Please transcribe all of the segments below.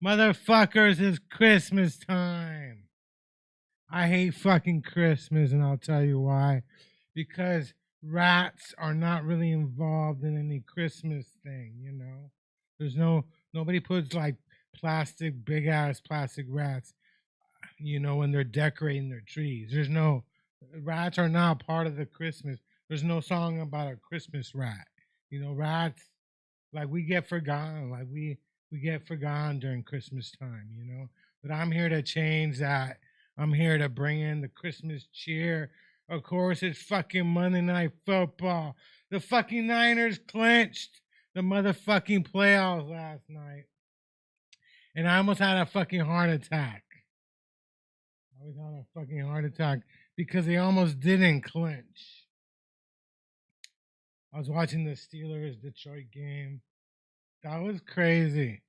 Motherfuckers, it's Christmas time. I hate fucking Christmas, and I'll tell you why. Because rats are not really involved in any Christmas thing, you know? Nobody puts like big ass plastic rats, when they're decorating their trees. Rats are not part of the Christmas. There's no song about a Christmas rat. Rats, like we get forgotten. Like we get forgotten during Christmas time, But I'm here to change that. I'm here to bring in the Christmas cheer. Of course, it's fucking Monday Night Football. The fucking Niners clinched the motherfucking playoffs last night. And I almost had a fucking heart attack. Because they almost didn't clinch. I was watching the Steelers-Detroit game. That was crazy.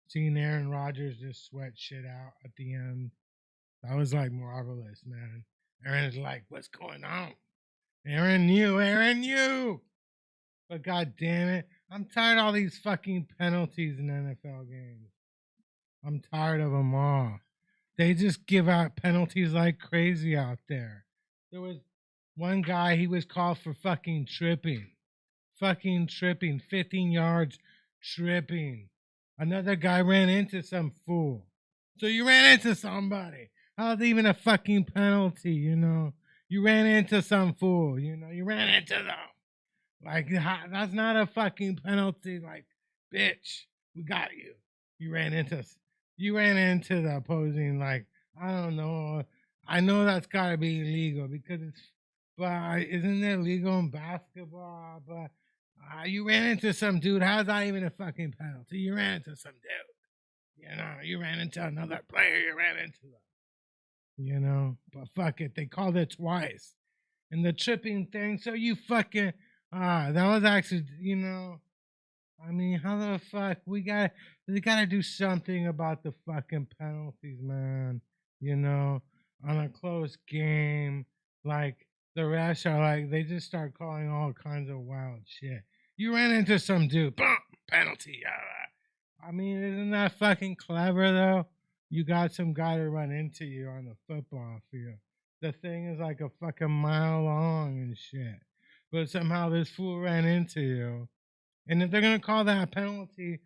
Seeing Aaron Rodgers just sweat shit out at the end. That was like marvelous, man. Aaron's like, what's going on? Aaron knew. But god damn it, I'm tired of all these fucking penalties in NFL games. I'm tired of them all. They just give out penalties like crazy out there. There was one guy, he was called for fucking tripping. 15 yards tripping. Another guy ran into some fool. So you ran into somebody. How's even a fucking penalty, You ran into some fool, You ran into them. Like, that's not a fucking penalty. Like, bitch, we got you. You ran into the opposing, like, I don't know. I know that's got to be illegal but isn't it legal in basketball? But you ran into some dude. How's that even a fucking penalty? You ran into some dude. You ran into another player. You ran into them. But fuck it. They called it twice. And the tripping thing. So you fucking, that was actually, I mean, how the fuck they gotta do something about the fucking penalties, man. On a close game, like the refs are like, they just start calling all kinds of wild shit. You ran into some dude, boom, penalty. I mean, isn't that fucking clever though? You got some guy to run into you on the football field. The thing is like a fucking mile long and shit. But somehow this fool ran into you. And if they're going to call that a penalty,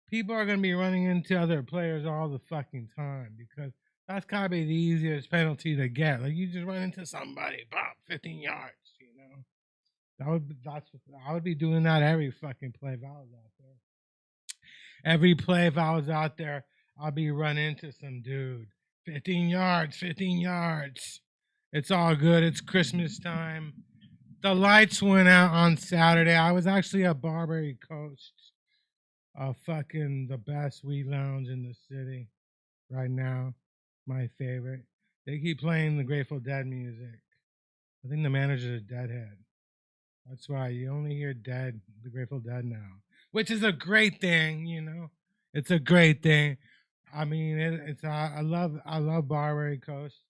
people are going to be running into other players all the fucking time because that's got to be the easiest penalty to get. Like, you just run into somebody, bam, 15 yards, I would be doing that every fucking play if I was out there. Every play if I was out there, I'll be running into some dude. 15 yards. It's all good. It's Christmas time. The lights went out on Saturday. I was actually at Barbary Coast, fucking the best weed lounge in the city right now. My favorite. They keep playing the Grateful Dead music. I think the manager's a deadhead. That's why you only hear the Grateful Dead now, which is a great thing, It's a great thing. I mean, I love Barbary Coast.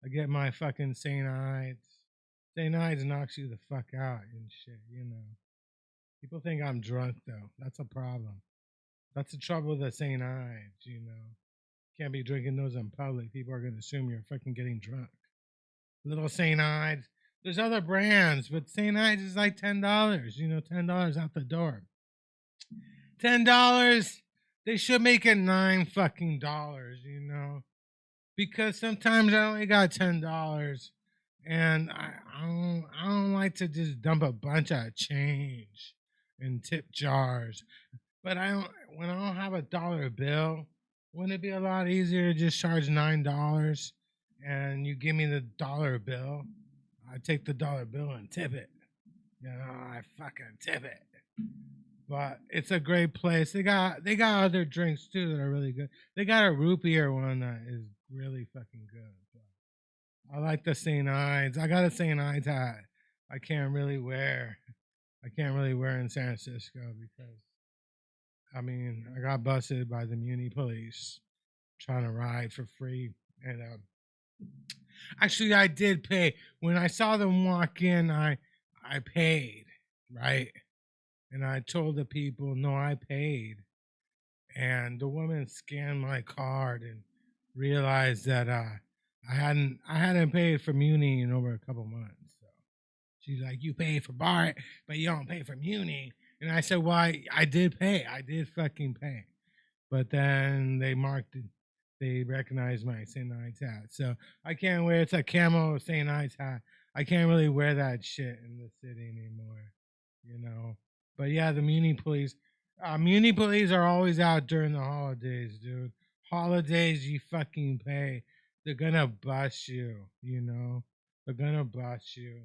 I get my fucking St. Ides. St. Ides knocks you the fuck out and shit, People think I'm drunk though. That's a problem. That's the trouble with the St. Ides, Can't be drinking those in public. People are gonna assume you're fucking getting drunk. Little St. Ides. There's other brands, but St. Ides is like $10, $10 out the door. $10. They should make it $9 fucking dollars, because sometimes I only got $10, and I don't like to just dump a bunch of change in tip jars. But I don't when I don't have a dollar bill. Wouldn't it be a lot easier to just charge $9 and you give me the dollar bill? I take the dollar bill and tip it. You know, I fucking tip it. But it's a great place. They got other drinks too that are really good. They got a root beer one that is really fucking good. I like the St. Ides. I got a St. Ides hat. I can't really wear. I can't really wear in San Francisco because I mean I got busted by the Muni police trying to ride for free, and actually I did pay when I saw them walk in. I paid, right, and I told the people no, I paid, and the woman scanned my card and realized that I hadn't paid for Muni in over a couple months. So she's like, "You paid for BART, but you don't pay for Muni." And I said, "Well, I did pay. I did fucking pay." But then they recognized my St. Ides hat. So I can't wear it's a camo St. Ides hat. I can't really wear that shit in the city anymore, you know. But yeah, the Muni police are always out during the holidays, dude. Holidays, you fucking pay. They're gonna bust you, you know. They're gonna bust you.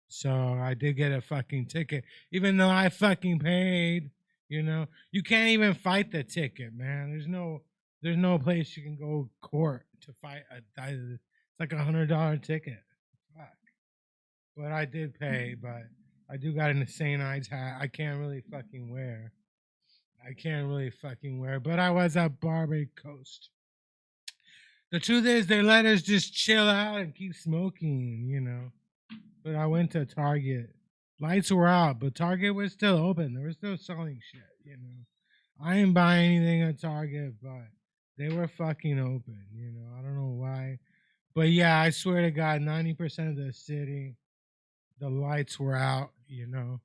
So I did get a fucking ticket, even though I fucking paid. You know, you can't even fight the ticket, man. There's no place you can go court to fight it's like $100 ticket. Fuck. But I did pay, but I do got an St. Ides hat. I can't really fucking wear. I can't really fucking wear. But I was at Barbary Coast. The truth is, they let us just chill out and keep smoking, you know. But I went to Target. Lights were out, but Target was still open. They were still selling shit, you know. I didn't buy anything at Target, but they were fucking open, you know. I don't know why. But yeah, I swear to God, 90% of the city, the lights were out, you know.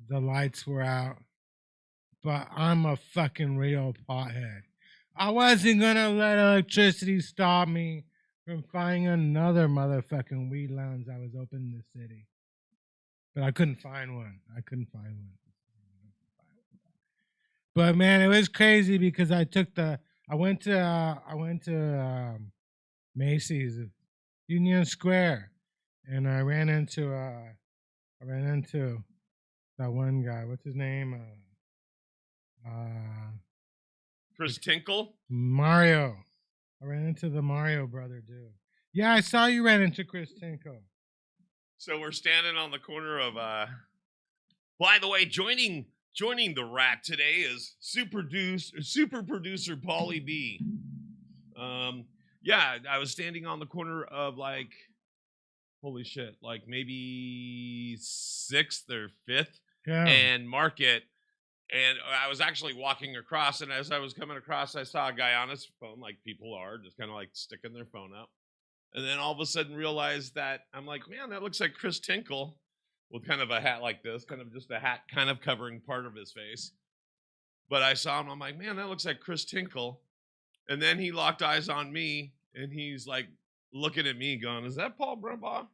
The lights were out. But I'm a fucking real pothead. I wasn't gonna let electricity stop me from finding another motherfucking weed lounge that was open in the city. But I couldn't find one. I couldn't find one. But man, it was crazy because I went to Macy's Union Square, and I ran into that one guy. What's his name? Chris Tinkle? Mario. I ran into the Mario brother dude. Yeah, I saw you ran into Chris Tinkle. So we're standing on the corner of by the way, joining the Rat today is super producer Paulie B. Yeah, I was standing on the corner of like holy shit, like maybe 6th or 5th and Market. And I was actually walking across, and as I was coming across, I saw a guy on his phone, like people are, just kind of like sticking their phone up. And then all of a sudden realized that I'm like, man, that looks like Chris Tinkle with kind of a hat like this, kind of just a hat kind of covering part of his face. But I saw him, I'm like, man, that looks like Chris Tinkle. And then he locked eyes on me, and he's like looking at me going, is that Paul Brumbaugh?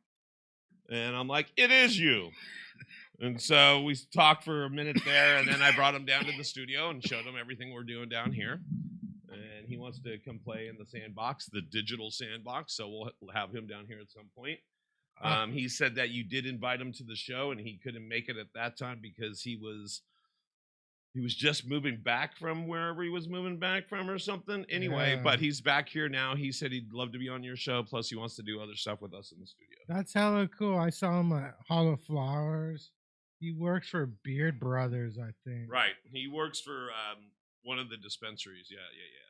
And I'm like, it is you. And so we talked for a minute there, and then I brought him down to the studio and showed him everything we're doing down here. And he wants to come play in the sandbox, the digital sandbox. So we'll have him down here at some point. He said that you did invite him to the show, and he couldn't make it at that time because he was just moving back from wherever he was moving back from or something. Anyway, but he's back here now. He said he'd love to be on your show. Plus, he wants to do other stuff with us in the studio. That's hella cool. I saw him at Hall of Flowers. He works for Beard Brothers, I think. Right. He works for one of the dispensaries. Yeah.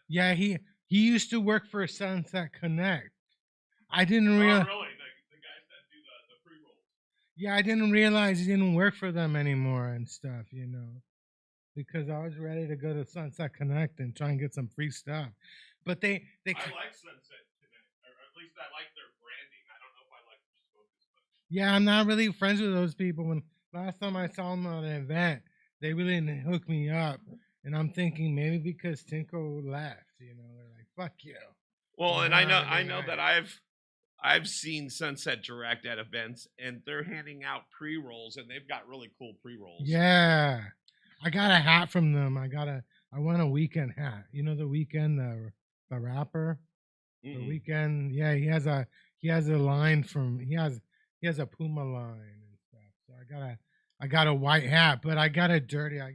Yeah, he used to work for Sunset Connect. I didn't realize. Oh, really? The guys that do the pre-rolls. Yeah, I didn't realize he didn't work for them anymore and stuff, you know. Because I was ready to go to Sunset Connect and try and get some free stuff. But they I like Sunset Connect, or at least I like their branding. I don't know if I like their smoke as much. Yeah, I'm not really friends with those people. When last time I saw them at an event, they really didn't hook me up. And I'm thinking maybe because Tinko left, you know, they're like, fuck you. Well, and Every I know night. that I've seen Sunset Direct at events, and they're handing out pre-rolls, and they've got really cool pre-rolls. Yeah, I got a hat from them. I want a Weekend hat. You know the Weekend, the rapper. The Weekend, yeah, he has a line from he has a Puma line and stuff. So I got a white hat, but I got it dirty. I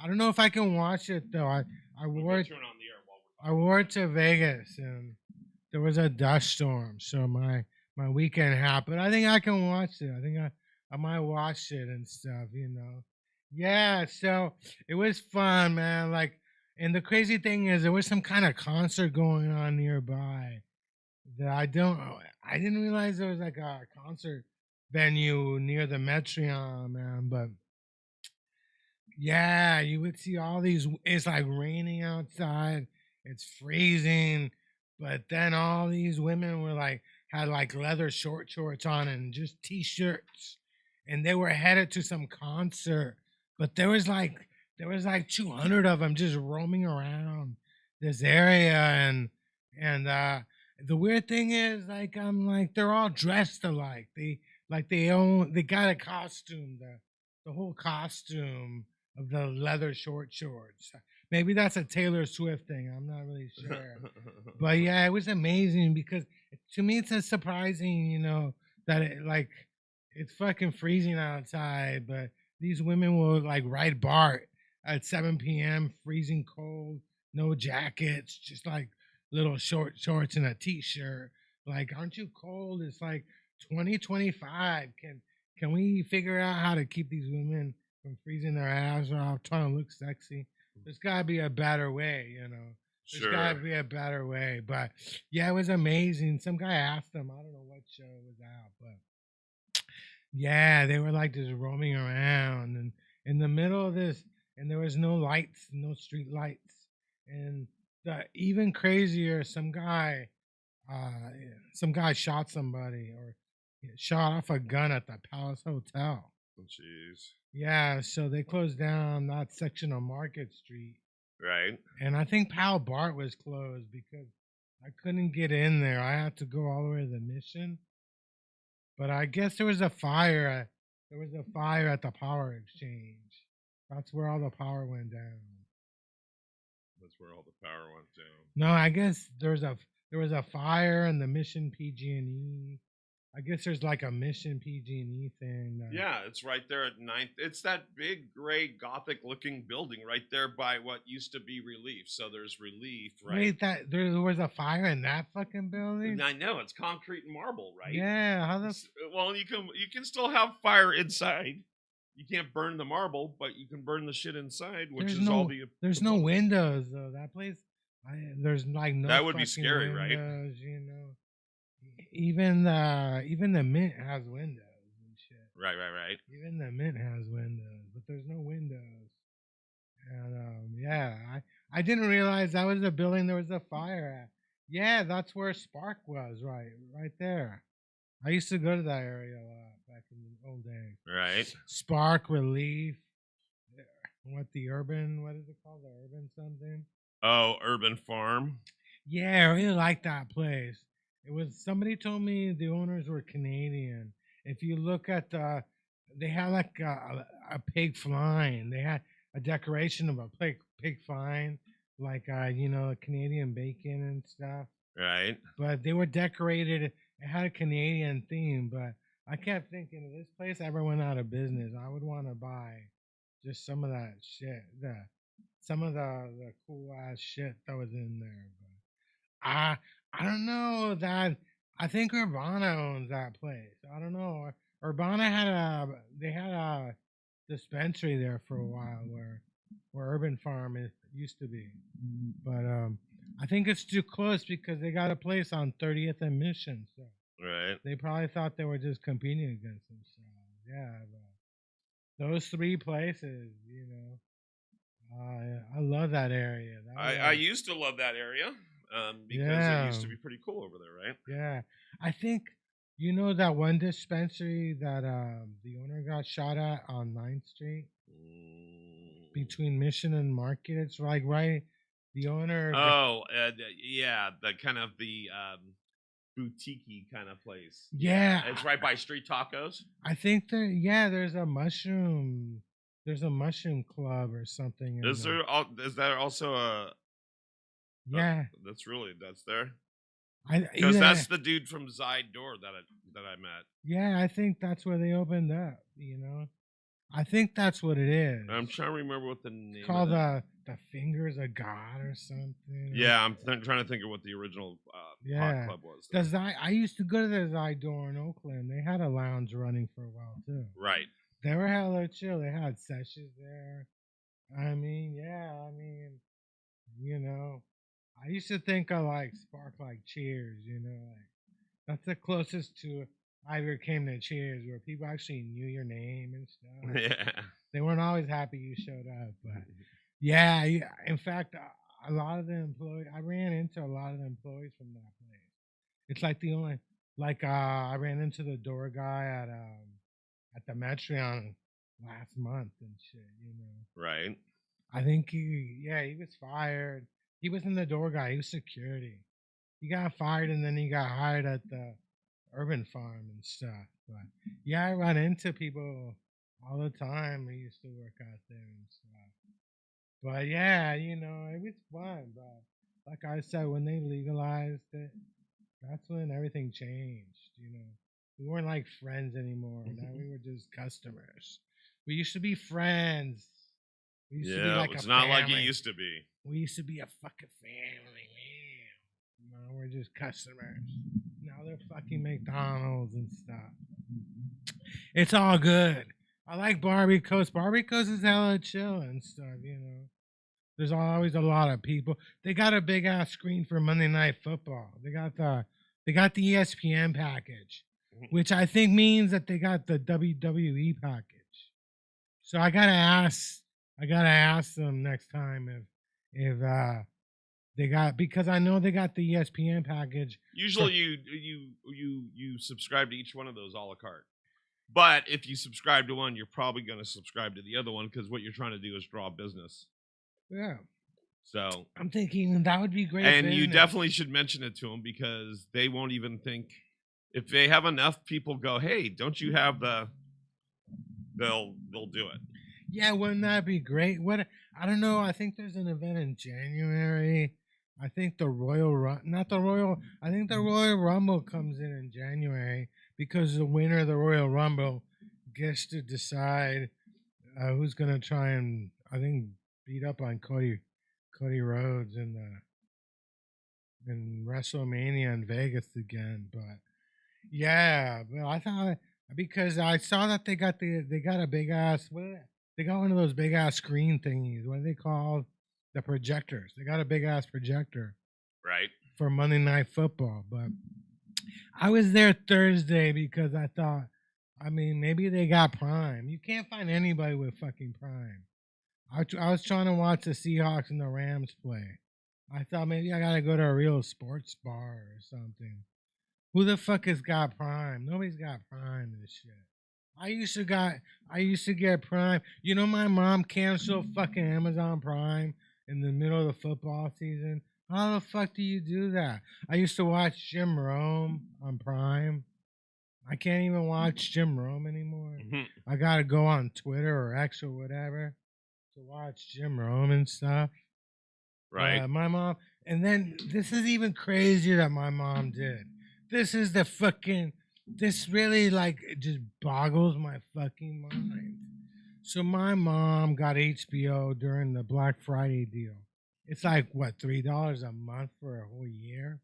don't know if I can wash it though. I wore it. I wore it to Vegas and there was a dust storm, so my Weekend hat. But I think I can wash it. I might wash it and stuff. You know. Yeah. So it was fun, man. Like, and the crazy thing is, there was some kind of concert going on nearby that I didn't realize there was like a concert venue near the Metreon, man. But yeah, you would see all these. It's like raining outside. It's freezing, but then all these women were like had like leather shorts on and just t-shirts, and they were headed to some concert. But there was like 200 of them just roaming around this area, and the weird thing is like I'm like they're all dressed alike. They got a costume, the whole costume of the leather shorts. Maybe that's a Taylor Swift thing. I'm not really sure. But yeah, it was amazing because to me it's a surprising, you know, that it's fucking freezing outside, but these women will like ride BART at 7 p.m., freezing cold, no jackets, just like little shorts and a t-shirt. Like, aren't you cold? It's like 2025. Can we figure out how to keep these women from freezing their ass off, trying to look sexy? There's gotta be a better way, you know. There's gotta be a better way. But yeah, it was amazing. Some guy asked them, I don't know what show it was out, but yeah, they were like just roaming around and in the middle of this, and there was no lights, no street lights. And even crazier, some guy shot somebody or shot off a gun at the Palace Hotel. Oh, jeez. Yeah, so they closed down that section of Market Street. Right. And I think Pal Bart was closed because I couldn't get in there. I had to go all the way to the Mission. But I guess there was a fire. There was a fire at the power exchange. That's where all the power went down. That's where all the power went down. No, I guess there was a fire in the Mission PG&E. I guess there's like a Mission PG&E thing. Yeah, it's right there at 9th. It's that big gray Gothic looking building right there by what used to be Relief. So there's Relief, right? Wait, that there was a fire in that fucking building? I know, it's concrete and marble, right? Yeah, well, you can still have fire inside. You can't burn the marble, but you can burn the shit inside, which is all the. There's no windows though. That place, there's like no. That would be scary, windows, right? You know, even the Mint has windows and shit. Right. Even the Mint has windows, but there's no windows. And yeah, I didn't realize that was the building there was a fire at. Yeah, that's where Spark was, right there. I used to go to that area a lot back in the old days. Right. Spark, Relief. What is it called? The Urban something? Oh, Urban Farm. Yeah, I really like that place. Somebody told me the owners were Canadian. If you look at they had like a pig flying. They had a decoration of a pig flying, like Canadian bacon and stuff. Right. But they were decorated. It had a Canadian theme, but I kept thinking, if this place ever went out of business, I would want to buy just some of that shit, some of the cool ass shit that was in there. But I don't know that. I think Urbana owns that place. I don't know. Urbana had a dispensary there for a while where Urban Farm used to be, but I think it's too close because they got a place on 30th and Mission. So right. They probably thought they were just competing against themselves. Yeah, but those three places, I love that area. I used to love that area because it used to be pretty cool over there, right? Yeah. I think, that one dispensary that the owner got shot at on 9th Street? Between Mission and Market. It's like right The owner. Oh, yeah, the kind of the boutique-y kind of place. Yeah, it's right by Street Tacos. I think there's a mushroom. There's a mushroom club or something. Is there also a? Yeah, that's there. Because that's the dude from Zide Door that I met. Yeah, I think that's where they opened up. I think that's what it is. I'm trying to remember what the name. It's called the Fingers of God or something. Yeah, I'm trying to think of what the original hot club was. I used to go to the Zide Door in Oakland. They had a lounge running for a while too. Right. They were hella chill. They had sessions there. I used to think of like Spark like Cheers, like that's the closest to I ever came to Cheers, where people actually knew your name and stuff. Yeah. They weren't always happy you showed up, but yeah. In fact, a lot of the employees, I ran into a lot of the employees from that place. It's like the only, I ran into the door guy at the Metreon last month and shit, Right. I think he was fired. He wasn't the door guy. He was security. He got fired and then he got hired at the Urban Farm and stuff. But yeah, I run into people all the time. I used to work out there and stuff. But yeah, it was fun. But like I said, when they legalized it, that's when everything changed. We weren't like friends anymore. Now we were just customers. We used to be friends. We used to be like it's a not family. like it used to be. We used to be a fucking family, man. Now we're just customers. Now they're fucking McDonald's and stuff. It's all good. I like Barbie Coast. Barbie Coast is hella chill and stuff, There's always a lot of people. They got a big ass screen for Monday Night Football. They got the ESPN package, which I think means that they got the WWE package. So I gotta ask them next time if they got, because I know they got the ESPN package. Usually you subscribe to each one of those a la carte. But if you subscribe to one, you're probably going to subscribe to the other one because what you're trying to do is draw business. Yeah. So I'm thinking that would be great. And business. You definitely should mention it to them because they won't even think, if they have enough people go, hey, don't you have they'll do it. Yeah, wouldn't that be great? I don't know. I think there's an event in January. I think the Royal Rumble comes in January because the winner of the Royal Rumble gets to decide who's gonna try and, I think, beat up on Cody Rhodes in WrestleMania in Vegas again. But yeah, but I thought, because I saw that they got a big ass, they got one of those big ass screen thingies. What are they called? The projectors. They got a big ass projector. Right. For Monday Night Football. But I was there Thursday because I thought, maybe they got Prime. You can't find anybody with fucking Prime. I was trying to watch the Seahawks and the Rams play. I thought maybe I gotta go to a real sports bar or something. Who the fuck has got Prime? Nobody's got Prime and shit. I used to get Prime. My mom canceled fucking Amazon Prime in the middle of the football season. How the fuck do you do that? I used to watch Jim Rome on Prime. I can't even watch Jim Rome anymore. I gotta go on Twitter or X or whatever to watch Jim Rome and stuff. Right. My mom, and then this is even crazier that my mom did. This really it just boggles my fucking mind. So my mom got HBO during the Black Friday deal. It's like, what, $3 a month for a whole year?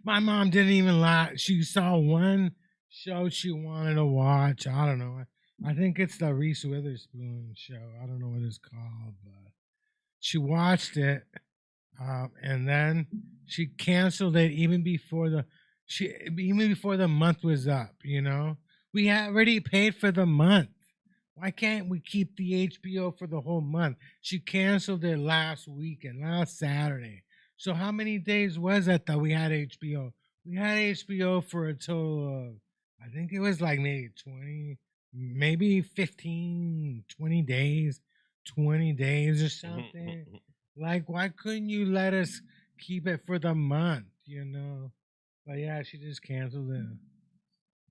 My mom didn't even lie. She saw one show she wanted to watch. I don't know. I think it's the Reese Witherspoon show. I don't know what it's called, but she watched it, and then she canceled it even before the month was up. We had already paid for the month. Why can't we keep the HBO for the whole month? She canceled it last Saturday. So how many days was it that we had HBO? We had HBO for a total of, I think it was like maybe 20, maybe 15, 20 days. 20 days or something. Like, why couldn't you let us keep it for the month, you know? But yeah, she just canceled it.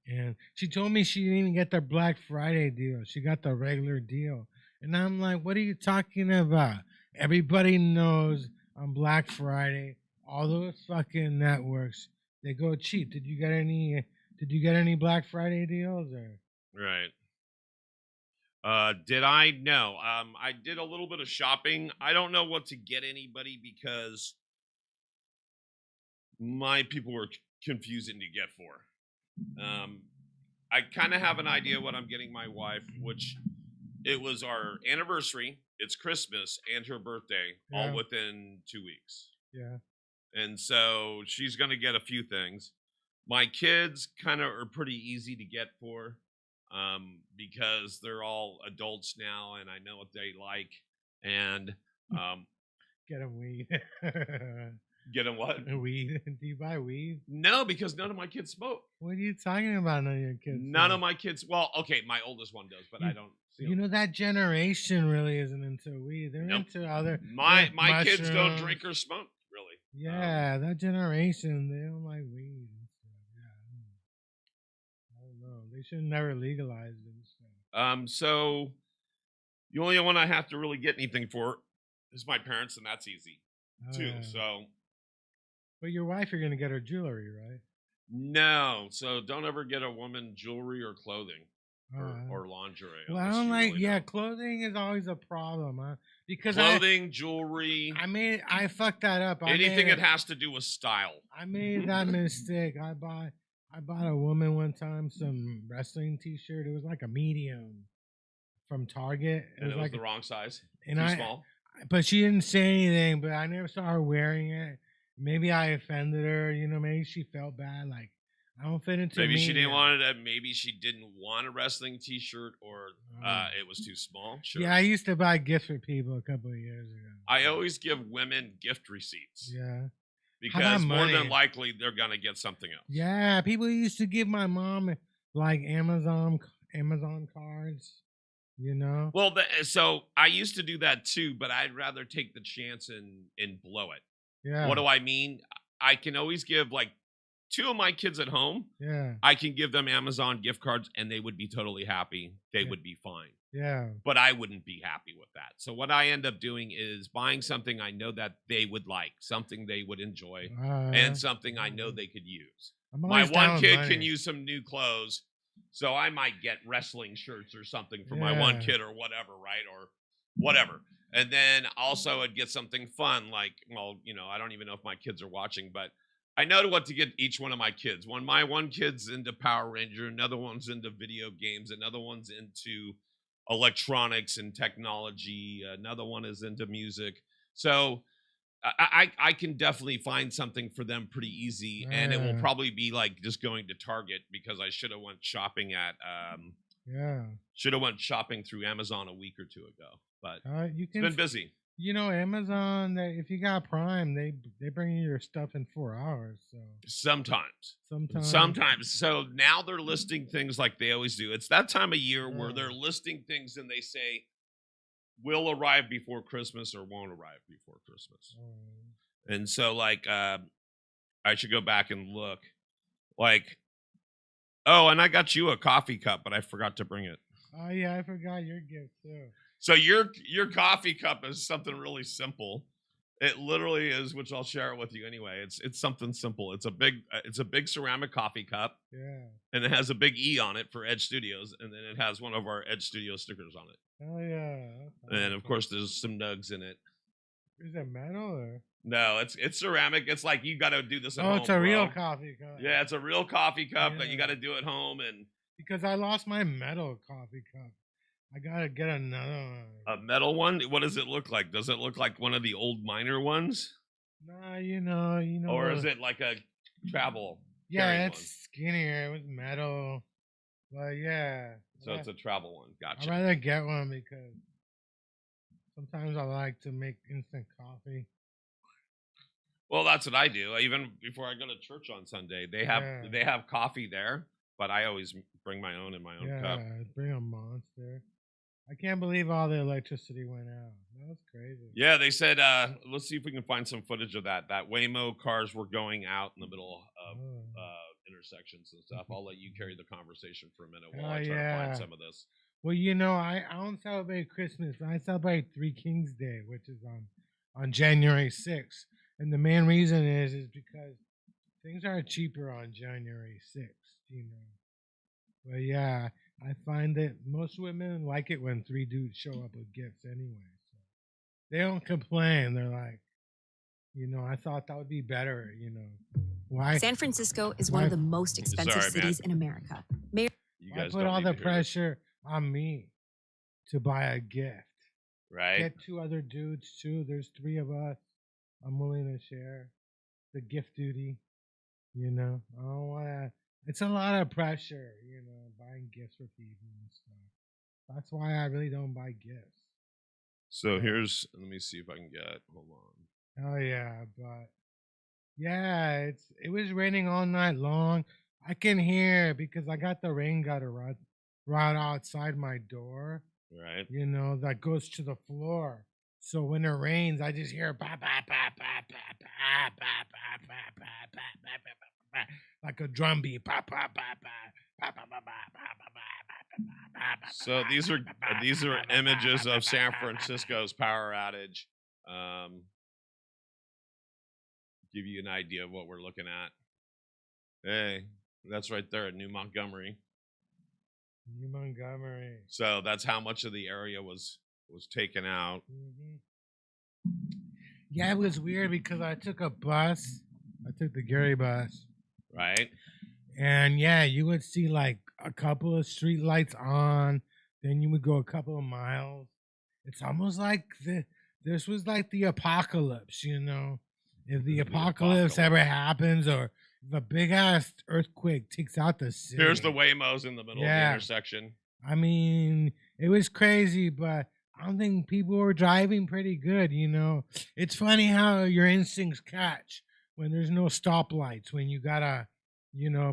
And she told me she didn't even get the Black Friday deal. She got the regular deal. And I'm like, what are you talking about? Everybody knows on Black Friday, all those fucking networks, they go cheap. Did you get any Black Friday deals or? Right. Did I? No. I did a little bit of shopping. I don't know what to get anybody because my people were confusing to get for. I kind of have an idea what I'm getting my wife, which it was our anniversary, it's Christmas, and her birthday, all within 2 weeks. Yeah. And so she's going to get a few things. My kids kind of are pretty easy to get for because they're all adults now, and I know what they like. And get them weed. Get them what? Weed. Do you buy weed? No, because none of my kids smoke. What are you talking about? None of your kids. None of my kids. Well, okay, my oldest one does, but I don't. You know that generation really isn't into weed. They're into other. My kids don't drink or smoke really. Yeah, that generation they don't like weed. Yeah, I don't know. They should never legalize it. So the only one I have to really get anything for is my parents, and that's easy too. So. But your wife, you're gonna get her jewelry, right? No, so don't ever get a woman jewelry or clothing or lingerie. Well, I don't like. Really clothing is always a problem, huh? Because clothing, jewelry. I fucked that up. Anything that has to do with style. I made that mistake. I bought a woman one time some wrestling T-shirt. It was like a medium from Target. It was like the wrong size. And too small. But she didn't say anything. But I never saw her wearing it. Maybe I offended her, you know, maybe she felt bad, like, I don't fit into maybe she didn't want it, maybe she didn't want a wrestling T-shirt, or it was too small. Sure. Yeah, I used to buy gifts for people a couple of years ago. I always give women gift receipts. Yeah. Because more than likely, they're going to get something else. Yeah, people used to give my mom, like, Amazon cards, you know? Well, so I used to do that too, but I'd rather take the chance and blow it. Yeah. What do I mean? I can always give like 2 of my kids at home. Yeah. I can give them Amazon gift cards and they would be totally happy. They would be fine. Yeah. But I wouldn't be happy with that. So what I end up doing is buying something I know that they would like, something they would enjoy, and something I know they could use. My one kid can use some new clothes, so I might get wrestling shirts or something for my one kid or whatever, right? Or whatever. And then also I'd get something fun, like, well, you know, I don't even know if my kids are watching, but I know what to get each one of my kids. My one kid's into Power Ranger, another one's into video games, another one's into electronics and technology, another one is into music. So I can definitely find something for them pretty easy, and it will probably be like just going to Target, because I should have went shopping at should have went shopping through Amazon a week or 2 ago. But it's been busy. You know, Amazon, if you got Prime, they bring you your stuff in 4 hours. So sometimes. So now they're listing things like they always do. It's that time of year where they're listing things and they say will arrive before Christmas or won't arrive before Christmas. And so, like, I should go back and look. Like, oh, and I got you a coffee cup, but I forgot to bring it. Oh yeah, I forgot your gift too. So your coffee cup is something really simple. It literally is, which I'll share it with you anyway. It's something simple. It's a big ceramic coffee cup. Yeah. And it has a big E on it for Edge Studios, and then it has one of our Edge Studio stickers on it. Oh yeah. And of course there's some nugs in it. Is it metal or? No, it's ceramic. It's like you got to do this at home. Oh, it's a real coffee cup. Yeah, it's a real coffee cup that you got to do at home. And because I lost my metal coffee cup. I gotta get another one. A metal one? What does it look like? Does it look like one of the old miner ones? Nah, you know. Or is it like a travel? Yeah, it's skinnier. It was metal. But yeah. So it's a travel one. Gotcha. I'd rather get one because sometimes I like to make instant coffee. Well, that's what I do. Even before I go to church on Sunday, they have coffee there, but I always bring my own in my own cup. Yeah, bring a Monster. I can't believe all the electricity went out. That was crazy. Yeah, they said, let's see if we can find some footage of that. That Waymo cars were going out in the middle of intersections and stuff. I'll let you carry the conversation for a minute while I try to find some of this. Well, I don't celebrate Christmas, but I celebrate Three Kings Day, which is on January 6th. And the main reason is because things are cheaper on January 6th, But yeah, I find that most women like it when three dudes show up with gifts anyway. So they don't complain. They're like, I thought that would be better, Why? San Francisco is one of the most expensive cities in America. You guys put all the pressure on me to buy a gift. Right. Get two other dudes too. There's three of us. I'm willing to share the gift duty. I don't want to. It's a lot of pressure, buying gifts for people and stuff. That's why I really don't buy gifts. So let me see if I can hold on. Oh yeah, but yeah, it was raining all night long. I can hear because I got the rain gutter right outside my door. Right. That goes to the floor. So when it rains, I just hear ba ba ba ba ba ba ba ba ba ba ba ba, like a drum beat. So these are images of San Francisco's power outage. Give you an idea of what we're looking at. Hey, that's right there at New Montgomery. New Montgomery. So that's how much of the area was taken out. Mm-hmm. Yeah, it was weird because I took a bus. I took the Gary bus. Right. And yeah, you would see like a couple of street lights on. Then you would go a couple of miles. It's almost like this was like the apocalypse, If the apocalypse ever happens, or if a big ass earthquake takes out the city. Here's the Waymos in the middle of the intersection. I mean, it was crazy, but I don't think people were driving pretty good, It's funny how your instincts catch when there's no stoplights, when you gotta,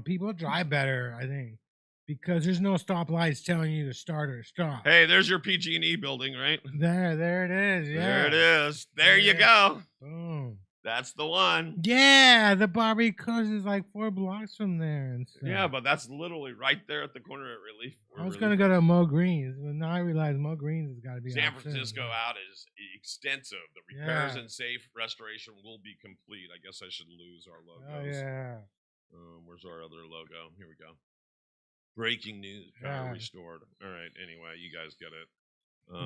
people drive better, I think, because there's no stoplights telling you to start or stop. Hey, there's your PG&E building, right? There it is. Yeah. There it is. There you go. Boom. That's the one. Yeah, the Barbie Coast is like 4 blocks from there and stuff. Yeah, but that's literally right there at the corner at Relief. I was going to go to Mo Green's, but now I realize Mo Green's has got to be San Francisco out is extensive. The repairs and safe restoration will be complete. I guess I should lose our logos. Oh, yeah. Where's our other logo? Here we go. Breaking news. Power restored. All right. Anyway, you guys get it.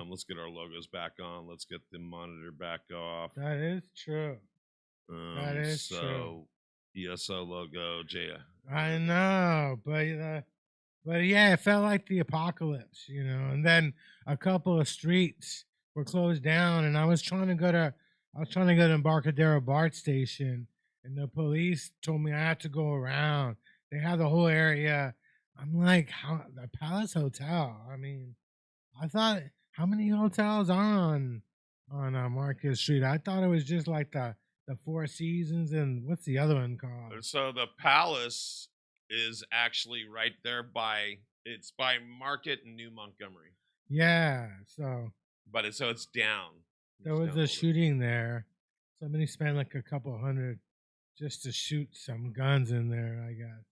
Let's get our logos back on. Let's get the monitor back off. That is true. That is true. ESO logo, Jaya. I know, but yeah, it felt like the apocalypse, And then a couple of streets were closed down, and I was trying to go to Embarcadero BART station, and the police told me I had to go around. They had the whole area. I'm like, the Palace Hotel. I mean, I thought, how many hotels are on Market Street? I thought it was just like the Four Seasons, and what's the other one called? So the Palace is actually right there by Market and New Montgomery. Yeah, so it's down. There was a shooting there. Somebody spent like a couple hundred just to shoot some guns in there, I guess.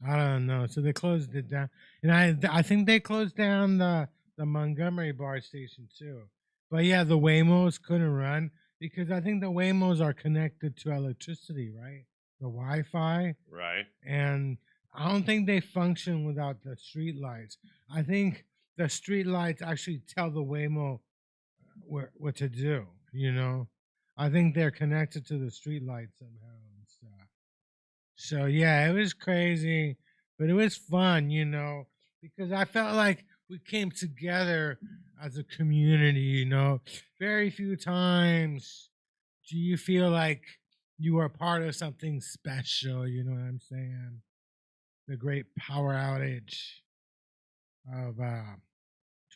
I don't know. So they closed it down, and I think they closed down the Montgomery BART station too. But yeah, the Waymos couldn't run. Because I think the Waymos are connected to electricity, right? The Wi-Fi. Right. And I don't think they function without the street lights. I think the street lights actually tell the Waymo what to do, I think they're connected to the street lights somehow and stuff. So yeah, it was crazy, but it was fun, because I felt like we came together as a community, Very few times do you feel like you are part of something special, you know what I'm saying? The great power outage of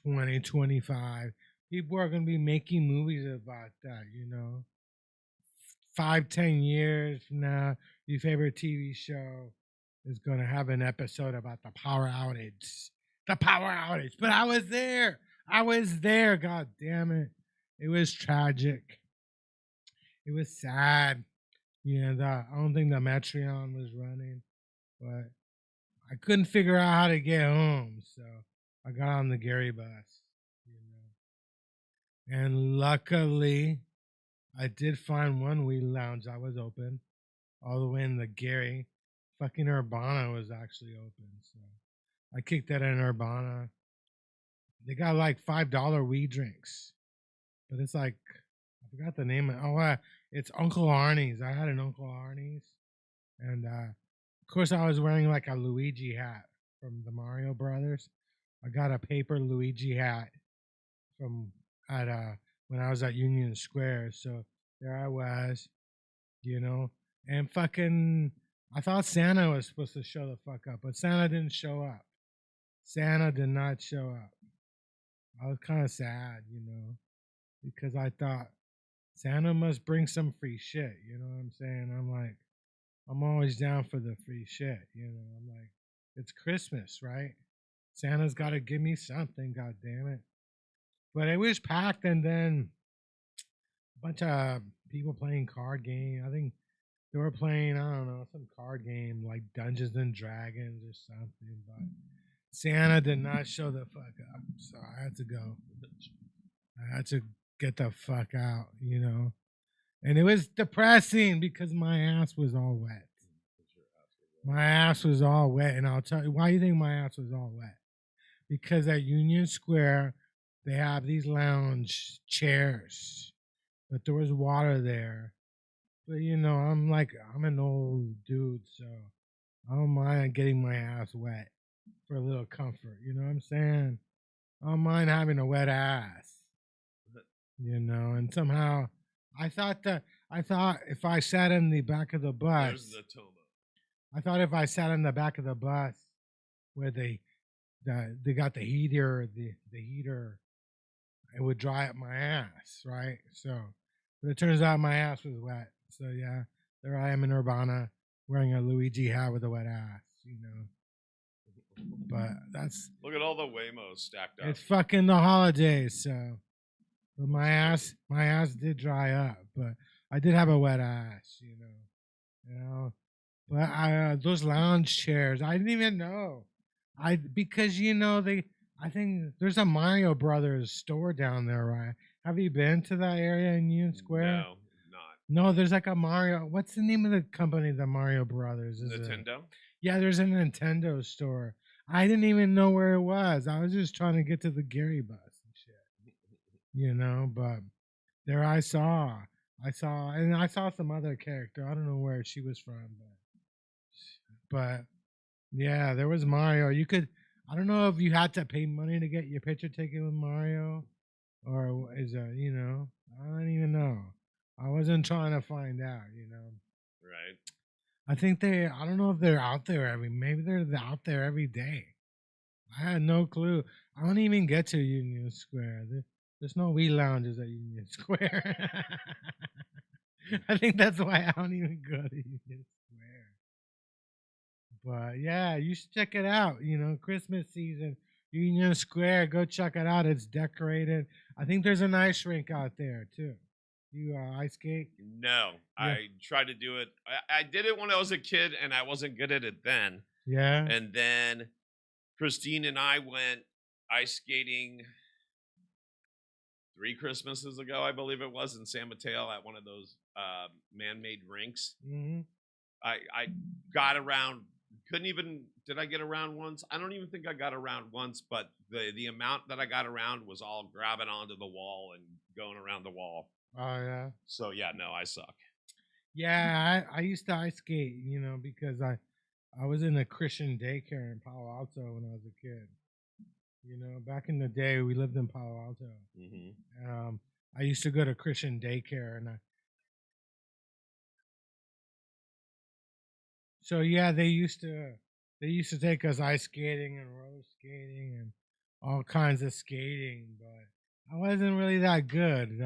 2025. People are going to be making movies about that, 5-10 years from now, your favorite TV show is going to have an episode about the power outage the power outage. But I was there. I was there. God damn it. It was tragic. It was sad. I don't think the Metreon was running, but I couldn't figure out how to get home, so I got on the Gary bus. And luckily, I did find one wee lounge that was open, all the way in the Gary. Fucking Urbana was actually open, so I kicked that in Urbana. They got like $5 weed drinks, but it's like I forgot the name of. It's Uncle Arnie's. I had an Uncle Arnie's, and of course I was wearing like a Luigi hat from the Mario Brothers. I got a paper Luigi hat from when I was at Union Square. So there I was, and fucking I thought Santa was supposed to show the fuck up, but Santa didn't show up. Santa did not show up. I was kind of sad, because I thought Santa must bring some free shit. You know what I'm saying? I'm like, I'm always down for the free shit. I'm like, it's Christmas, right? Santa's got to give me something, god damn it. But it was packed, and then a bunch of people playing card game. I think they were playing, I don't know, some card game like Dungeons and Dragons or something. But Santa did not show the fuck up, so I had to go. I had to get the fuck out, And it was depressing because my ass was all wet. My ass was all wet, and I'll tell you why you think my ass was all wet. Because at Union Square, they have these lounge chairs, but there was water there. But I'm an old dude, so I don't mind getting my ass wet for a little comfort. You know what I'm saying? I don't mind having a wet ass. And somehow I thought if I sat in the back of the bus, there's the Toma. I thought if I sat in the back of the bus where they got the heater, it would dry up my ass, right? So, but it turns out my ass was wet. So yeah, there I am in Urbana wearing a Luigi hat with a wet ass, But look at all the Waymos stacked up. It's fucking the holidays, so. But my ass did dry up, but I did have a wet ass, But those lounge chairs, I didn't even know. Because I think there's a Mario Brothers store down there, right? Have you been to that area in Union Square? No, not. No, there's like a Mario. What's the name of the company? The Mario Brothers. Is Nintendo? Yeah, there's a Nintendo store. I didn't even know where it was. I was just trying to get to the Gary bus and shit. But there I saw some other character. I don't know where she was from, but yeah, there was Mario. I don't know if you had to pay money to get your picture taken with Mario, or is it, I don't even know. I wasn't trying to find out, Right. I think I don't know if they're out there maybe they're out there every day. I had no clue. I don't even get to Union Square. There's no wee lounges at Union Square. I think that's why I don't even go to Union Square. But yeah, you should check it out. Christmas season, Union Square. Go check it out. It's decorated. I think there's an ice rink out there too. You ice skate? No, yeah. I tried to do it. I did it when I was a kid, and I wasn't good at it then. Yeah. And then Christine and I went ice skating 3 Christmases ago, I believe it was, in San Mateo at one of those man-made rinks. Mm-hmm. I got around. Did I get around once? I don't even think I got around once, but the amount that I got around was all grabbing onto the wall and going around the wall. Oh, yeah. So, yeah, no, I suck. Yeah, I used to ice skate, because I was in a Christian daycare in Palo Alto when I was a kid. Back in the day, we lived in Palo Alto. Mm-hmm. I used to go to Christian daycare, and so yeah, they used to take us ice skating and roller skating and all kinds of skating, but I wasn't really that good.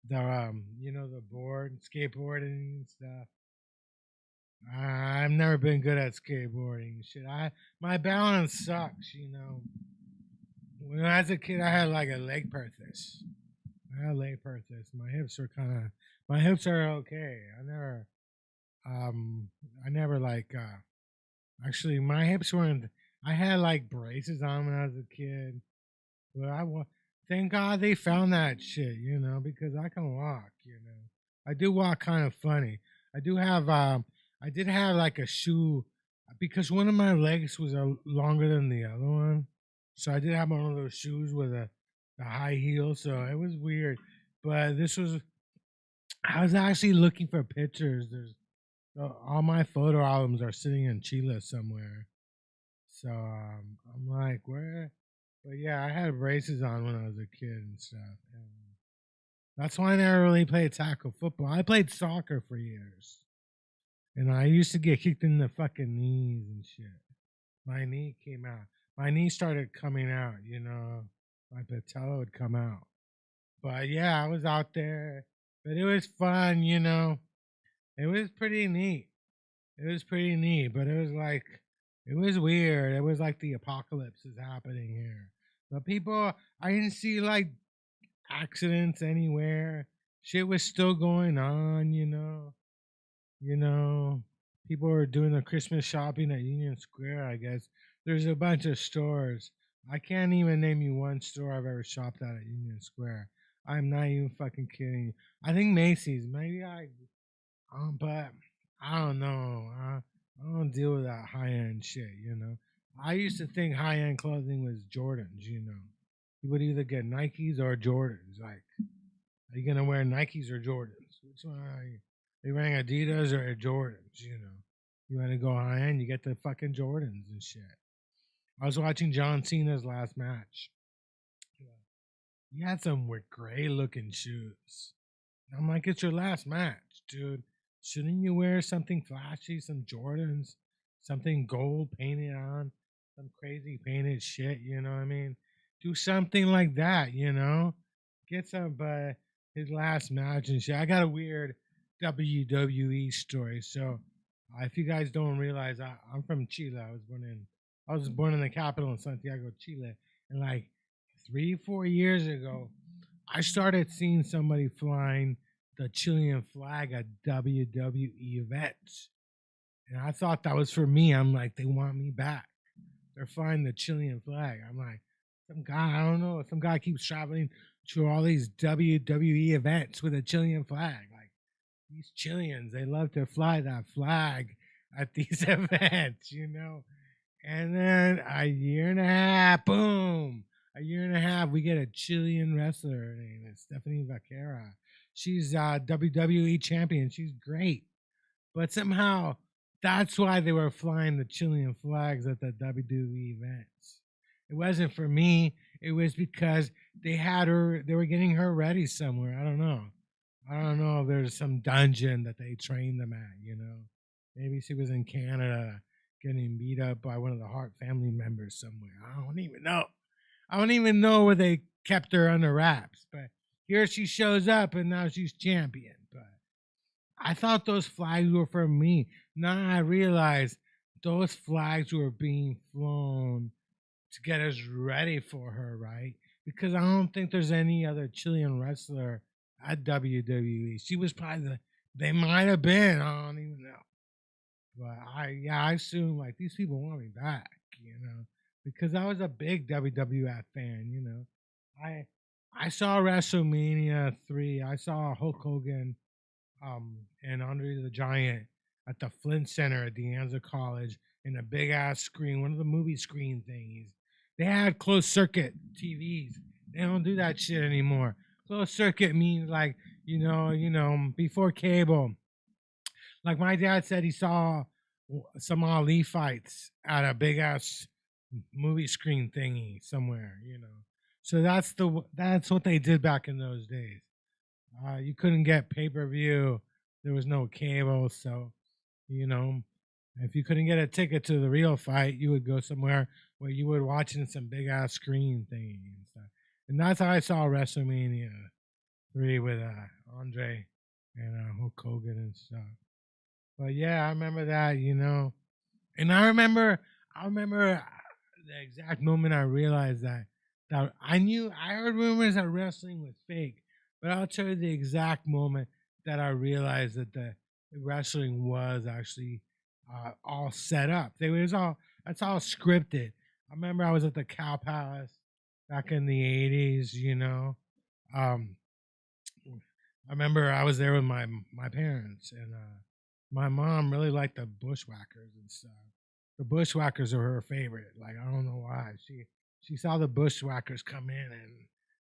The board, skateboarding and stuff. I've never been good at skateboarding. Shit, my balance sucks. When I was a kid, I had like a leg purchase. I had a leg purchase. My hips are okay. I never like. Actually, my hips weren't. I had like braces on when I was a kid, but thank God they found that shit. Because I can walk. I do walk kind of funny. I do have. I did have like a shoe because one of my legs was longer than the other one, so I did have one of those shoes with a high heel. So it was weird, but this was. I was actually looking for pictures. All my photo albums are sitting in Chile somewhere. So I'm like, where? But yeah, I had braces on when I was a kid and stuff. And that's why I never really played tackle football. I played soccer for years. And I used to get kicked in the fucking knees and shit. My knee came out. My knee started coming out, My patella would come out. But yeah, I was out there. But it was fun, It was pretty neat. But it was weird. It was like the apocalypse is happening here. But I didn't see like accidents anywhere. Shit was still going on, People were doing the Christmas shopping at Union Square, I guess. There's a bunch of stores. I can't even name you one store I've ever shopped at Union Square. I'm not even fucking kidding you. I think Macy's. But I don't know. I don't deal with that high end shit, I used to think high end clothing was Jordans, You would either get Nikes or Jordans. Like, are you gonna wear Nikes or Jordans? Which one are you? Are you wearing Adidas or Jordans? You want to go high end, you get the fucking Jordans and shit. I was watching John Cena's last match. He had some gray looking shoes. I'm like, it's your last match, dude. Shouldn't you wear something flashy, some Jordans, something gold painted on, some crazy painted shit, you know what I mean? Do something like that, Get some, but his last match and shit. I got a weird WWE story. So, if you guys don't realize, I'm from Chile. I was born in the capital in Santiago, Chile, and like 3-4 years ago, I started seeing somebody flying the Chilean flag at WWE events. And I thought that was for me. I'm like, they want me back. They're flying the Chilean flag. I'm like, some guy keeps traveling to all these WWE events with a Chilean flag. Like, these Chileans, they love to fly that flag at these events, And then a year and a half, boom. A year and a half, we get a Chilean wrestler named Stephanie Vaquera. She's WWE champion. She's great. But somehow, that's why they were flying the Chilean flags at the WWE events. It wasn't for me. It was because they were getting her ready somewhere. I don't know if there's some dungeon that they trained them at, Maybe she was in Canada getting beat up by one of the Hart family members somewhere. I don't even know. I don't even know where they kept her under wraps. But here she shows up and now she's champion. But I thought those flags were for me. Now I realize those flags were being flown to get us ready for her, right? Because I don't think there's any other Chilean wrestler at WWE. She was probably they might have been. I don't even know. But I assume like these people want me back, because I was a big WWF fan, I saw WrestleMania 3. I saw Hulk Hogan and Andre the Giant at the Flint Center at De Anza College in a big ass screen, one of the movie screen thingies. They had closed circuit TVs. They don't do that shit anymore. Closed circuit means like, before cable. Like my dad said he saw some Ali fights at a big ass movie screen thingy somewhere, So that's what they did back in those days. You couldn't get pay-per-view. There was no cable, so if you couldn't get a ticket to the real fight, you would go somewhere where you would watch in some big ass screen thing and stuff. And that's how I saw WrestleMania 3 with Andre and Hulk Hogan and stuff. But yeah, I remember that, you know. And I remember the exact moment I realized that I heard rumors that wrestling was fake, but I'll tell you the exact moment that I realized that the wrestling was actually all set up. That's all scripted. I remember I was at the Cow Palace back in the '80s, you know. Um, I remember I was there with my parents, and my mom really liked the Bushwhackers and stuff. The Bushwhackers are her favorite. Like, I don't know why. She saw the Bushwhackers come in, and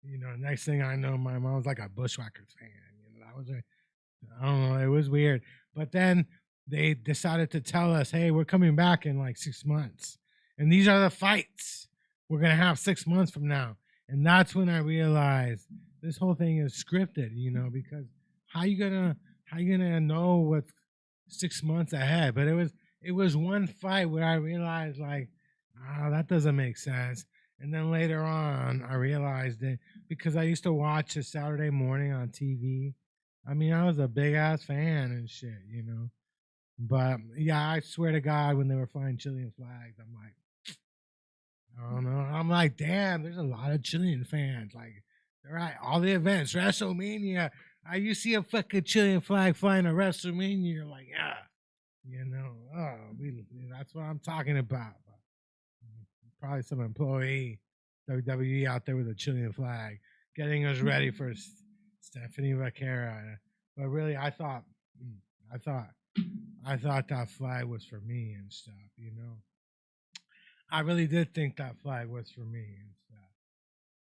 you know, next thing I know, my mom was like a Bushwhackers fan. You know, I don't know, it was weird. But then they decided to tell us, hey, we're coming back in like 6 months, and these are the fights we're gonna have 6 months from now. And that's when I realized this whole thing is scripted, you know, because how you gonna know what's 6 months ahead? But it was one fight where I realized like, that doesn't make sense. And then later on, I realized it because I used to watch it Saturday morning on TV. I mean, I was a big ass fan and shit, you know. But yeah, I swear to God, when they were flying Chilean flags, I'm like, I don't know. I'm like, damn, there's a lot of Chilean fans. Like, they're at all the events, WrestleMania. You see a fucking Chilean flag flying at WrestleMania, you're like, yeah, you know, that's what I'm talking about. Probably some employee WWE out there with a Chilean flag, getting us ready for Stephanie Vaquera. But really, I thought that flag was for me and stuff. You know, I really did think that flag was for me and stuff.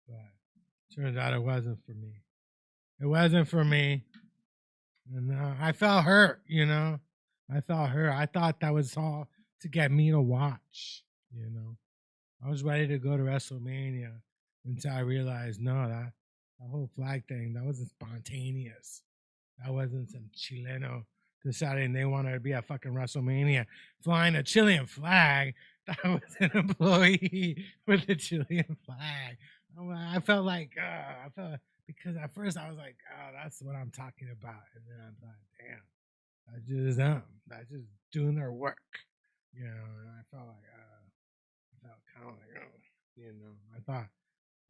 But turns out it wasn't for me. It wasn't for me, and I felt hurt. You know, I felt hurt. I thought that was all to get me to watch. You know. I was ready to go to WrestleMania until I realized, no, that whole flag thing, that wasn't spontaneous. That wasn't some Chileno deciding they wanted to be at fucking WrestleMania flying a Chilean flag. That was an employee with a Chilean flag. I felt because at first I was like, that's what I'm talking about. And then I thought, damn, that's just them. That's just doing their work. You know, and I felt like, kind of like, you know, I thought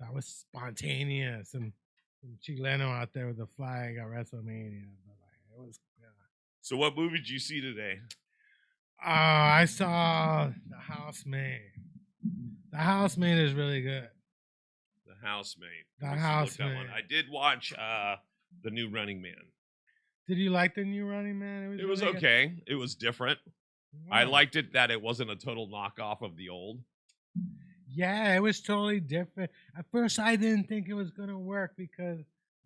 that was spontaneous. Some Chileno out there with a flag at WrestleMania. But like, it was. So, what movie did you see today? I saw The Housemaid. The Housemaid is really good. The Housemaid. The Housemaid. I did watch the new Running Man. Did you like the new Running Man? It was really okay. Good. It was different. Wow. I liked it that it wasn't a total knockoff of the old. Yeah, it was totally different. At first, I didn't think it was going to work because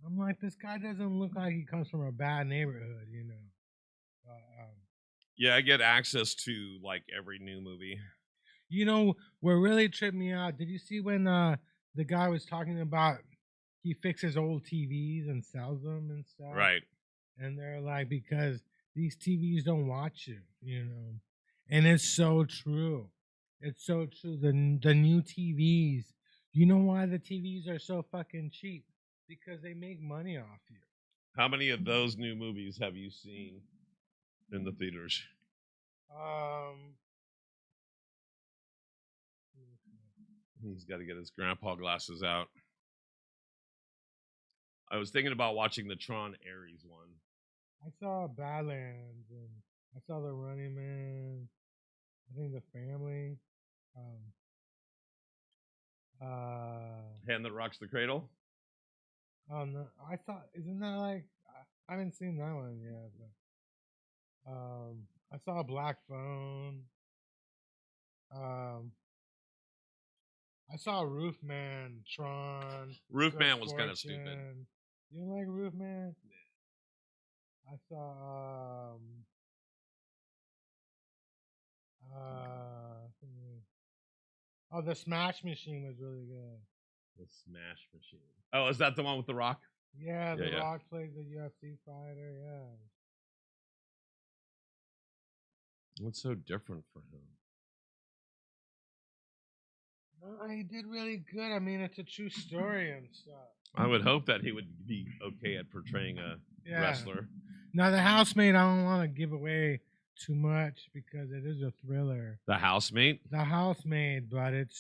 I'm like, this guy doesn't look like he comes from a bad neighborhood, you know. Yeah, I get access to like every new movie. You know, what really tripped me out, did you see when the guy was talking about he fixes old TVs and sells them and stuff? Right. And they're like, because these TVs don't watch you, you know. And it's so true. It's so true. The new TVs, you know why the TVs are so fucking cheap? Because they make money off you. How many of those new movies have you seen in the theaters? He's got to get his grandpa glasses out. I was thinking about watching the Tron Ares one. I saw Badlands and I saw The Running Man. I think The Family. Hand That Rocks the Cradle. Oh no! I thought, isn't that like, I haven't seen that one yet. But, I saw Black Phone. I saw Roofman, Tron. Roofman was kind of stupid. You don't like Roofman? I saw The Smash Machine was really good. The Smash Machine. Oh, is that the one with The Rock? Yeah, The Rock plays a UFC fighter, yeah. What's so different for him? No, he did really good. I mean, it's a true story and stuff. I would hope that he would be okay at portraying a wrestler. Now, The Housemaid, I don't want to give away too much because it is a thriller. The Housemaid? The Housemaid, but it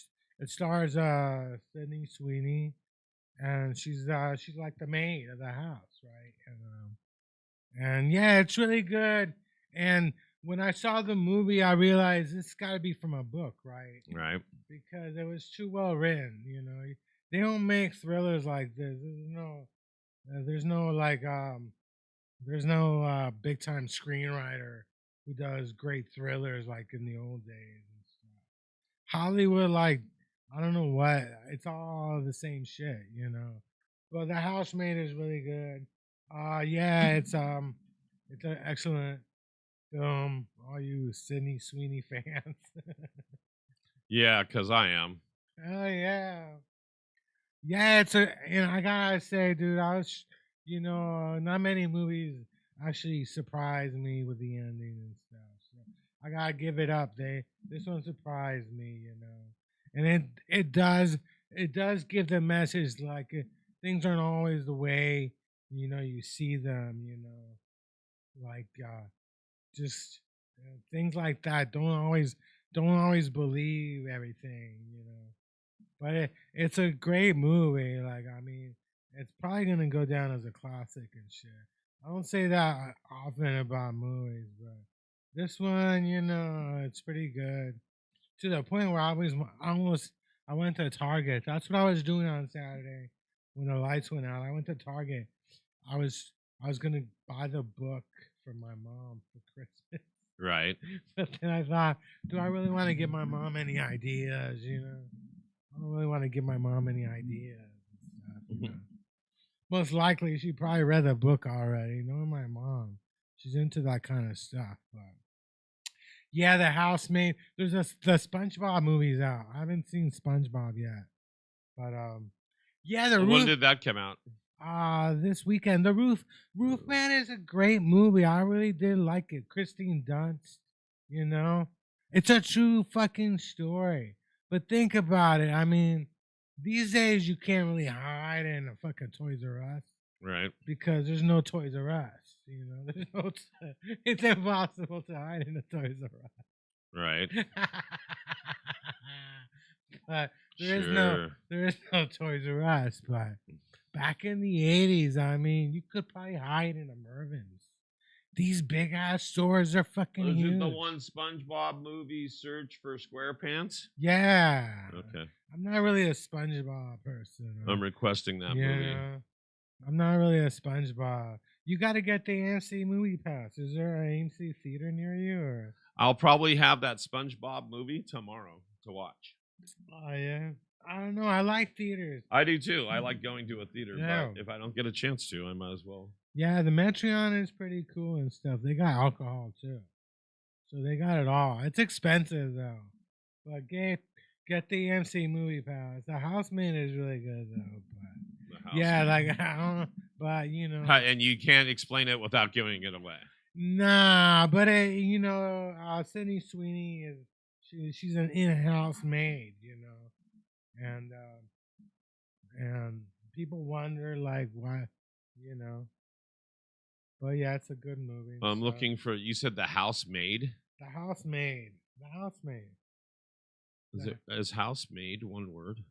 stars Sydney Sweeney, and she's like the maid of the house, right? And yeah, it's really good. And when I saw the movie, I realized this got to be from a book, right? Right. Because it was too well written. They don't make thrillers like this. There's no big time screenwriter who does great thrillers like in the old days and stuff. Hollywood, like, I don't know what, it's all the same shit. But The Housemaid is really good. Yeah, it's an excellent film. All you Sydney Sweeney fans. Yeah, because I am. Oh yeah. Yeah, I gotta say, dude, not many movies actually surprise me with the ending and stuff. So I gotta give it up. This one surprised me, and it does give the message like things aren't always the way you see them. Like just things like that. Don't always believe everything. But it's a great movie. Like, I mean, it's probably gonna go down as a classic and shit. I don't say that often about movies, but this one, it's pretty good. To the point where I went to Target. That's what I was doing on Saturday when the lights went out. I went to Target. I was gonna buy the book for my mom for Christmas. Right. But then I thought, do I really want to give my mom any ideas? I don't really want to give my mom any ideas and stuff. Most likely, she probably read the book already. Knowing my mom, she's into that kind of stuff. But yeah, The Housemaid. There's the SpongeBob movies out. I haven't seen SpongeBob yet, but yeah, When did that come out? This weekend. The Roof Man is a great movie. I really did like it. Kristen Dunst, it's a true fucking story. But think about it. I mean, these days you can't really hide in a fucking Toys R Us. Right. Because there's no Toys R Us. It's impossible to hide in a Toys R Us. Right. But there is no Toys R Us. But back in the 80s, I mean, you could probably hide in a Mervyn's. These big ass stores are fucking huge. Is it the one SpongeBob movie, Search for SquarePants? Yeah. Okay. I'm not really a SpongeBob person. I'm requesting that movie. I'm not really a SpongeBob. You got to get the AMC movie pass. Is there an AMC theater near you? Or I'll probably have that SpongeBob movie tomorrow to watch. Oh yeah. I don't know. I like theaters. I do too. I like going to a theater, Yeah. but if I don't get a chance to, I might as well. Yeah, the Metreon is pretty cool and stuff. They got alcohol too, so they got it all. It's expensive though, but get the MC movie pass. The Housemaid is really good though. Yeah, like I don't know, but and you can't explain it without giving it away. Nah, but Sydney Sweeney she's an in-house maid, and people wonder like why, But yeah, it's a good movie. I'm looking for. You said The Housemaid. The Housemaid. The Housemaid. Is Housemaid one word?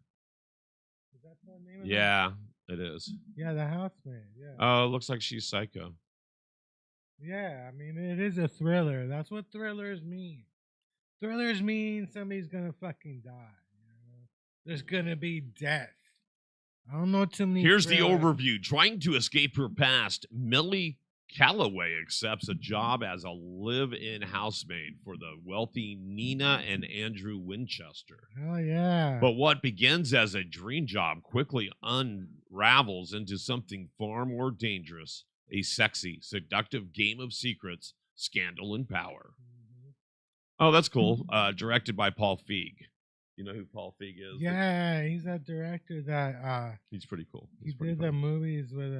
Is that the name of it? Yeah, it is. Yeah, The Housemaid. Yeah. Oh, it looks like she's psycho. Yeah, I mean it is a thriller. That's what thrillers mean. Thrillers mean somebody's gonna fucking die. There's gonna be death. I don't know too many. Here's the overview. Trying to escape her past, Millie Calloway accepts a job as a live-in housemaid for the wealthy Nina and Andrew Winchester. Hell yeah. But what begins as a dream job quickly unravels into something far more dangerous, a sexy, seductive game of secrets, scandal, and power. Mm-hmm. Oh, that's cool. Directed by Paul Feig. You know who Paul Feig is? Yeah, he's that director that he's pretty cool. He did the movies with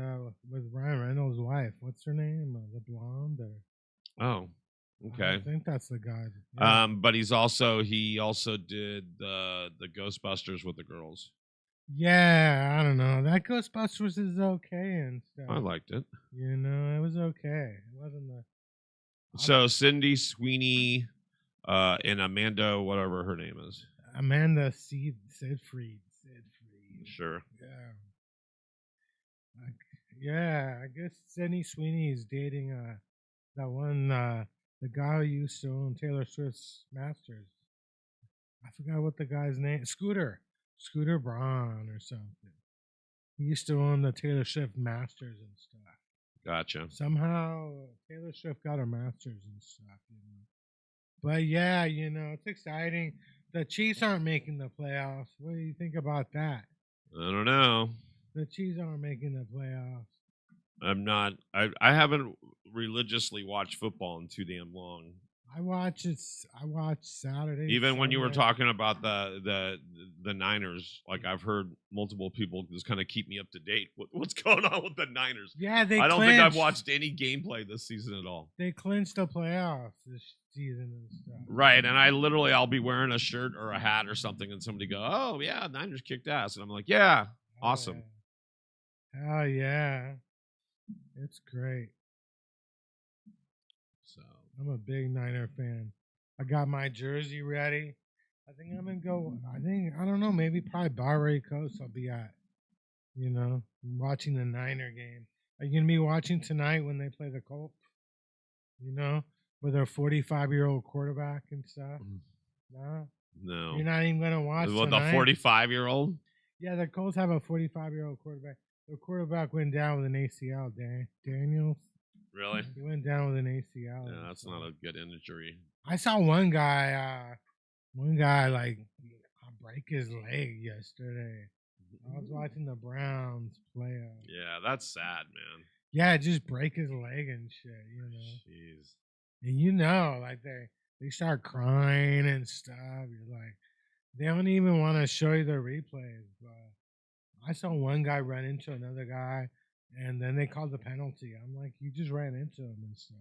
Ryan Reynolds' wife. What's her name? The blonde? Oh, okay. I think that's the guy. Yeah. But he also did the Ghostbusters with the girls. Yeah, I don't know. That Ghostbusters is okay and stuff. I liked it. It was okay. It wasn't the So Cindy Sweeney, and Amanda, whatever her name is. Amanda Seyfried. Sure. Yeah. I guess Cindy Sweeney is dating that one the guy who used to own Taylor Swift's masters. I forgot what the guy's name. Scooter Braun or something. He used to own the Taylor Swift masters and stuff. Gotcha. Somehow Taylor Swift got her masters and stuff, But yeah, it's exciting. The Chiefs aren't making the playoffs. What do you think about that? I don't know. The Chiefs aren't making the playoffs. I'm not. I haven't religiously watched football in too damn long. I watch Saturday. Even when you were talking about the Niners, like I've heard multiple people just kind of keep me up to date. What's going on with the Niners? Yeah, I don't think I've watched any gameplay this season at all. They clinched the playoffs this season and stuff. Right, and I'll be wearing a shirt or a hat or something, and somebody go, "Oh yeah, Niners kicked ass," and I'm like, "Yeah, awesome." Oh yeah, it's great. So I'm a big Niner fan. I got my jersey ready. I think I'm gonna go. I don't know. Maybe probably Barberry Coast. I'll be at. Watching the Niner game. Are you gonna be watching tonight when they play the Colts? With their 45-year-old quarterback and stuff. No. You're not even gonna watch tonight? The 45-year-old? Yeah, the Colts have a 45-year-old quarterback. Their quarterback went down with an ACL. Daniels. Really? He went down with an ACL. Yeah, that's not a good injury. I saw one guy like break his leg yesterday. I was watching the Browns play. Yeah, that's sad, man. Yeah, just break his leg and shit, Jeez. And like they start crying and stuff. You're like, they don't even want to show you the replays. But I saw one guy run into another guy, and then they called the penalty. I'm like, you just ran into him and stuff.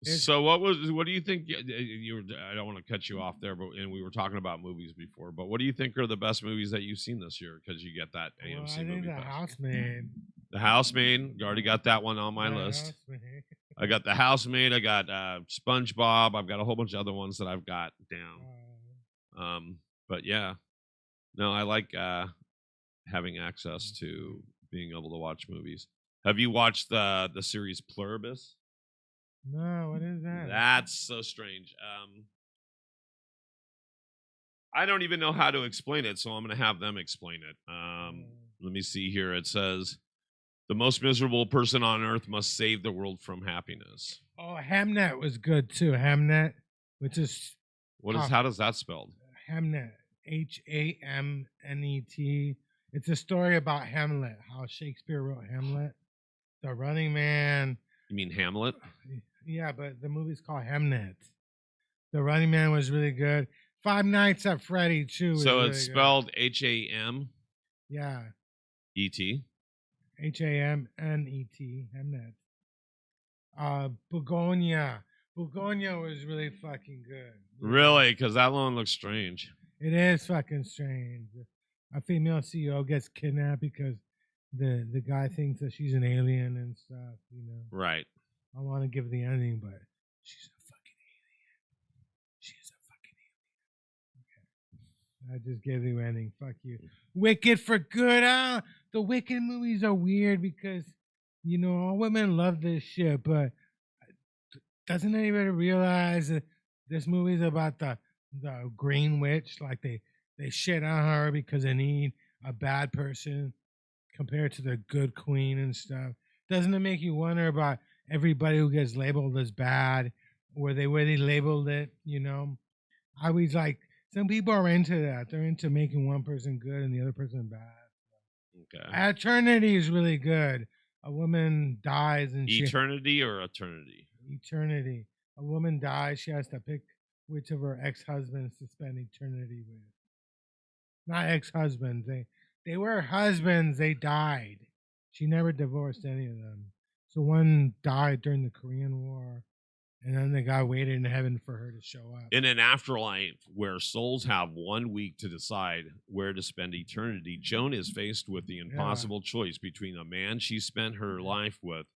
So what do you think? I don't want to cut you off there, and we were talking about movies before. But what do you think are the best movies that you've seen this year? Because you get that AMC I think movie. The Housemaid. The Housemaid. You already got that one on my list. I got The Housemaid. I got SpongeBob. I've got a whole bunch of other ones that I've got down. But yeah, no, I like having access to being able to watch movies. Have you watched the series Pluribus? No, what is that? That's so strange. I don't even know how to explain it, so I'm going to have them explain it. Let me see here. It says, the most miserable person on earth must save the world from happiness. Oh, Hamnet was good too. Hamnet, which is... How does that spelled? Hamnet. Hamnet. It's a story about Hamlet, how Shakespeare wrote Hamlet. The Running Man. You mean Hamlet? Yeah, but the movie's called Hamnet. The Running Man was really good. Five Nights at Freddy too. So it's spelled Ham. Yeah. E-T. Hamnet. Hamnet. Begonia. Begonia was really fucking good. Really? Because that one looks strange. It is fucking strange. A female CEO gets kidnapped because the guy thinks that she's an alien and stuff, Right. I want to give the ending, but she's a fucking alien. She's a fucking alien. Okay. I just gave the ending. Fuck you. Wicked for good. The Wicked movies are weird because, all women love this shit, but doesn't anybody realize that this movie's about the Green Witch? Like they shit on her because they need a bad person compared to the good queen and stuff. Doesn't it make you wonder about everybody who gets labeled as bad, where they labeled it, I always like, some people are into that. They're into making one person good and the other person bad. Okay. Eternity is really good. A woman dies and Eternity or Eternity? Eternity. A woman dies. She has to pick which of her ex-husbands to spend eternity with. Not ex-husbands. They were husbands. They died. She never divorced any of them. So one died during the Korean War, and then the guy waited in heaven for her to show up. In an afterlife where souls have 1 week to decide where to spend eternity, Joan is faced with the impossible choice between a man she spent her life with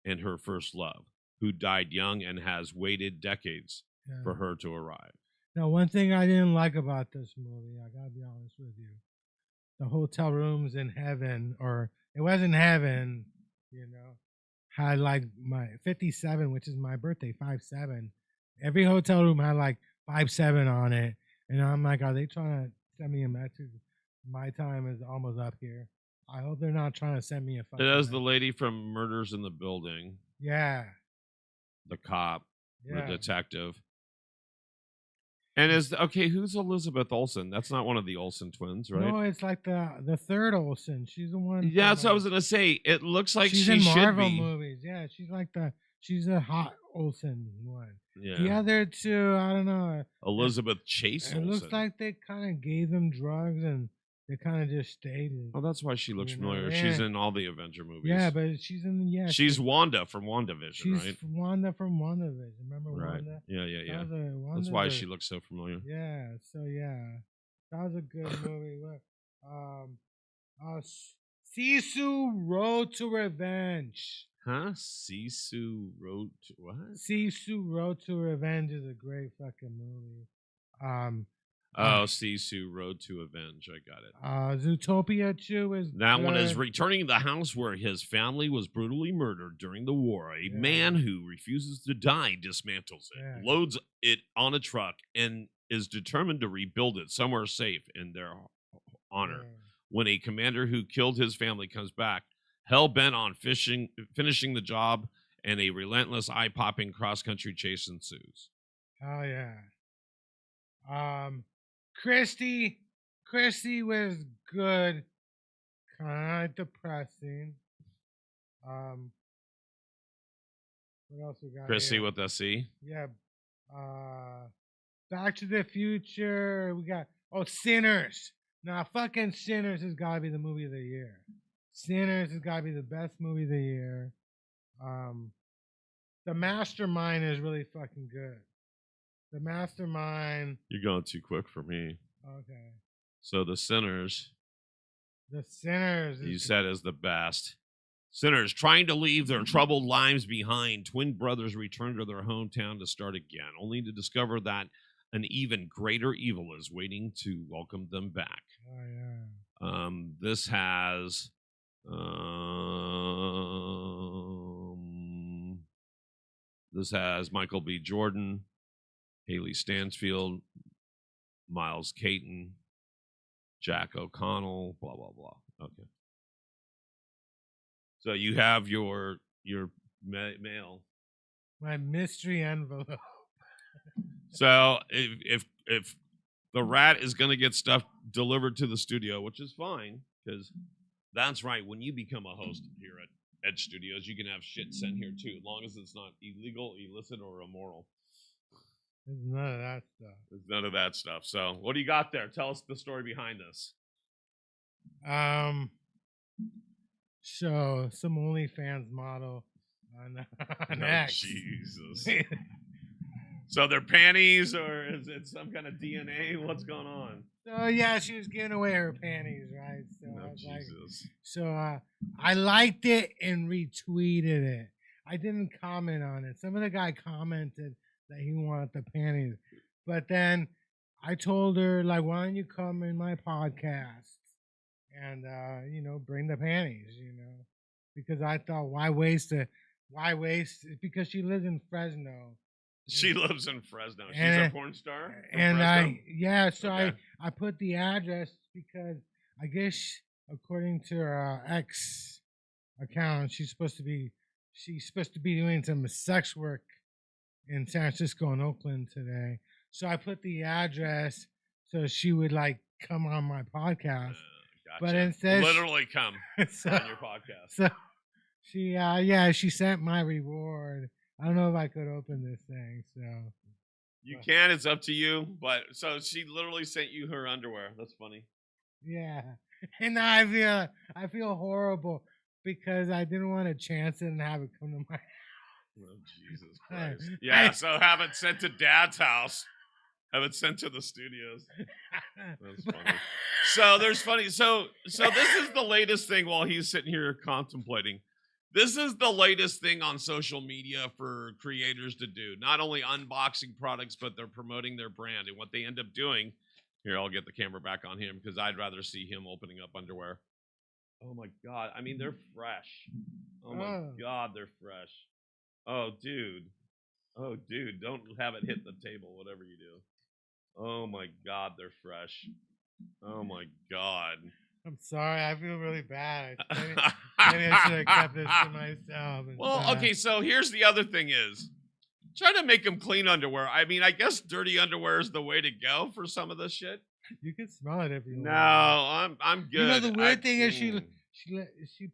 and her first love. who died young and has waited decades for her to arrive. Now, one thing I didn't like about this movie, I gotta be honest with you, the hotel rooms in heaven, or it wasn't heaven, had like my 57, which is my birthday, 5'7". Every hotel room had like 5'7" on it, and I'm like, are they trying to send me a message? My time is almost up here. I hope they're not trying to send me a fucking It has message. the lady from Murders in the Building. Yeah. The cop, the detective. And who's Elizabeth Olsen? That's not one of the Olsen twins, right? No, it's like the third Olsen. She's the one. Yeah, that's what I was gonna say. It looks like she's she in should Marvel be. movies. Yeah, she's a hot Olsen one. Yeah. The other two, I don't know. Elizabeth Chase Olsen. It looks like they kind of gave them drugs and they kind of just stayed. Oh, that's why she looks familiar. Yeah. She's in all the Avenger movies. Yeah, but she's in She's Wanda from WandaVision, she's right? Wanda from WandaVision. Remember right. Wanda? Yeah. That's why she looks so familiar. Yeah. So that was a good movie. Sisu Road to Revenge. Huh? Sisu Road to what? Sisu Road to Revenge is a great fucking movie. Sisu Road to Avenge. I got it. Zootopia 2 is that good. one is returning to the house where his family was brutally murdered during the war. A man who refuses to die dismantles it, loads it on a truck, and is determined to rebuild it somewhere safe in their honor. Yeah. When a commander who killed his family comes back, hell-bent on finishing the job, and a relentless, eye-popping cross-country chase ensues. Oh, yeah. Christy was good. Kind of depressing. What else we got Christy here? with a C? Yeah. Back to the Future. We got, Sinners. Nah, fucking Sinners has got to be the movie of the year. Sinners has got to be the best movie of the year. The Mastermind is really fucking good. The Mastermind. You're going too quick for me. Okay. So The Sinners. The Sinners. You said is the best. Sinners, trying to leave their troubled lives behind, twin brothers return to their hometown to start again, only to discover that an even greater evil is waiting to welcome them back. Oh, yeah. This has Michael B. Jordan, Haley Stansfield, Miles Caton, Jack O'Connell, blah, blah, blah. Okay. So you have your mail. My mystery envelope. So if the rat is going to get stuff delivered to the studio, which is fine, because that's right. When you become a host here at Edge Studios, you can have shit sent here too, as long as it's not illegal, illicit, or immoral. There's none of that stuff. There's none of that stuff. So what do you got there? Tell us the story behind this. So some OnlyFans model on X. Jesus. So they're panties, or is it some kind of DNA? What's going on? So yeah, she was giving away her panties, right? So No, I was Jesus. I liked it and retweeted it. I didn't comment on it. Some of the guy commented that he wanted the panties, but then I told her, like, why don't you come in my podcast and bring the panties, because I thought, why waste it? Because she lives in Fresno. She lives in Fresno. She's a porn star. And Fresno? So I put the address because I guess according to her ex account, she's supposed to be doing some sex work in San Francisco and Oakland today. So I put the address so she would like come on my podcast. Gotcha. But instead, literally come on your podcast. So she sent my reward. I don't know if I could open this thing. So you can. It's up to you. But so she literally sent you her underwear. That's funny. Yeah, and now I feel horrible because I didn't want to chance it and have it come to my house. Oh, Jesus Christ. Yeah, so have it sent to Dad's house. Have it sent to the studios. That's funny. So there's funny. So this is the latest thing while he's sitting here contemplating. This is the latest thing on social media for creators to do. Not only unboxing products, but they're promoting their brand. And what they end up doing, here, I'll get the camera back on him because I'd rather see him opening up underwear. Oh my God. I mean, they're fresh. Oh my God, they're fresh. Oh, dude. Oh, dude. Don't have it hit the table, whatever you do. Oh my God, they're fresh. Oh my God. I'm sorry. I feel really bad. Maybe I should have kept this to myself. Well, okay, so here's the other thing is, try to make them clean underwear. I mean, I guess dirty underwear is the way to go for some of this shit. You can smell it if you want. No, I'm good. You know, the weird thing is she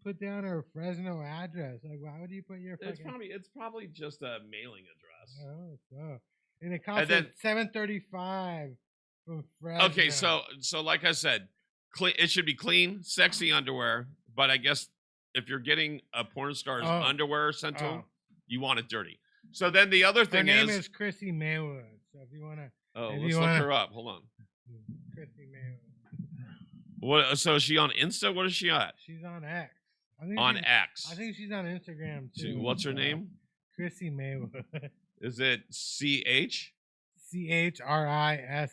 put down her Fresno address. Like, why would you put your fucking... It's probably just a mailing address. Oh, so. And it costs $7.35 from Fresno. Okay, so like I said, it should be clean, sexy underwear. But I guess if you're getting a porn star's underwear sent to them, you want it dirty. So then the other thing her name is Chrissy Maywood. So if you want to... Oh, let's look her up. Hold on. Chrissy Maywood. What? So is she on Insta? What is she at? She's on X. X. I think she's on Instagram too. What's her name? Chrissy Maywood. Is it CH? CHRISSY. All right.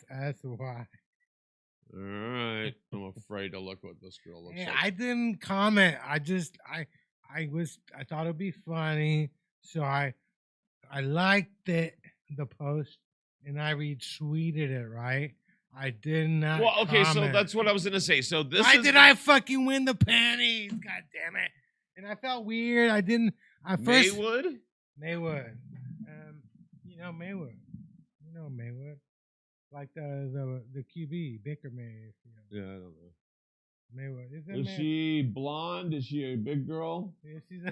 I'm afraid to look what this girl looks like. I didn't comment. I thought it'd be funny, so I liked it, the post, and I retweeted it. Right. I did not. Well, okay, comment. So that's what I was gonna say. So this. Why did I fucking win the panties? God damn it! And I felt weird. I didn't. I first. Maywood. You know Maywood. Like the QB Baker Mayfield. Yeah, I don't know. Maywood. Is she blonde? Is she a big girl? Yeah, she's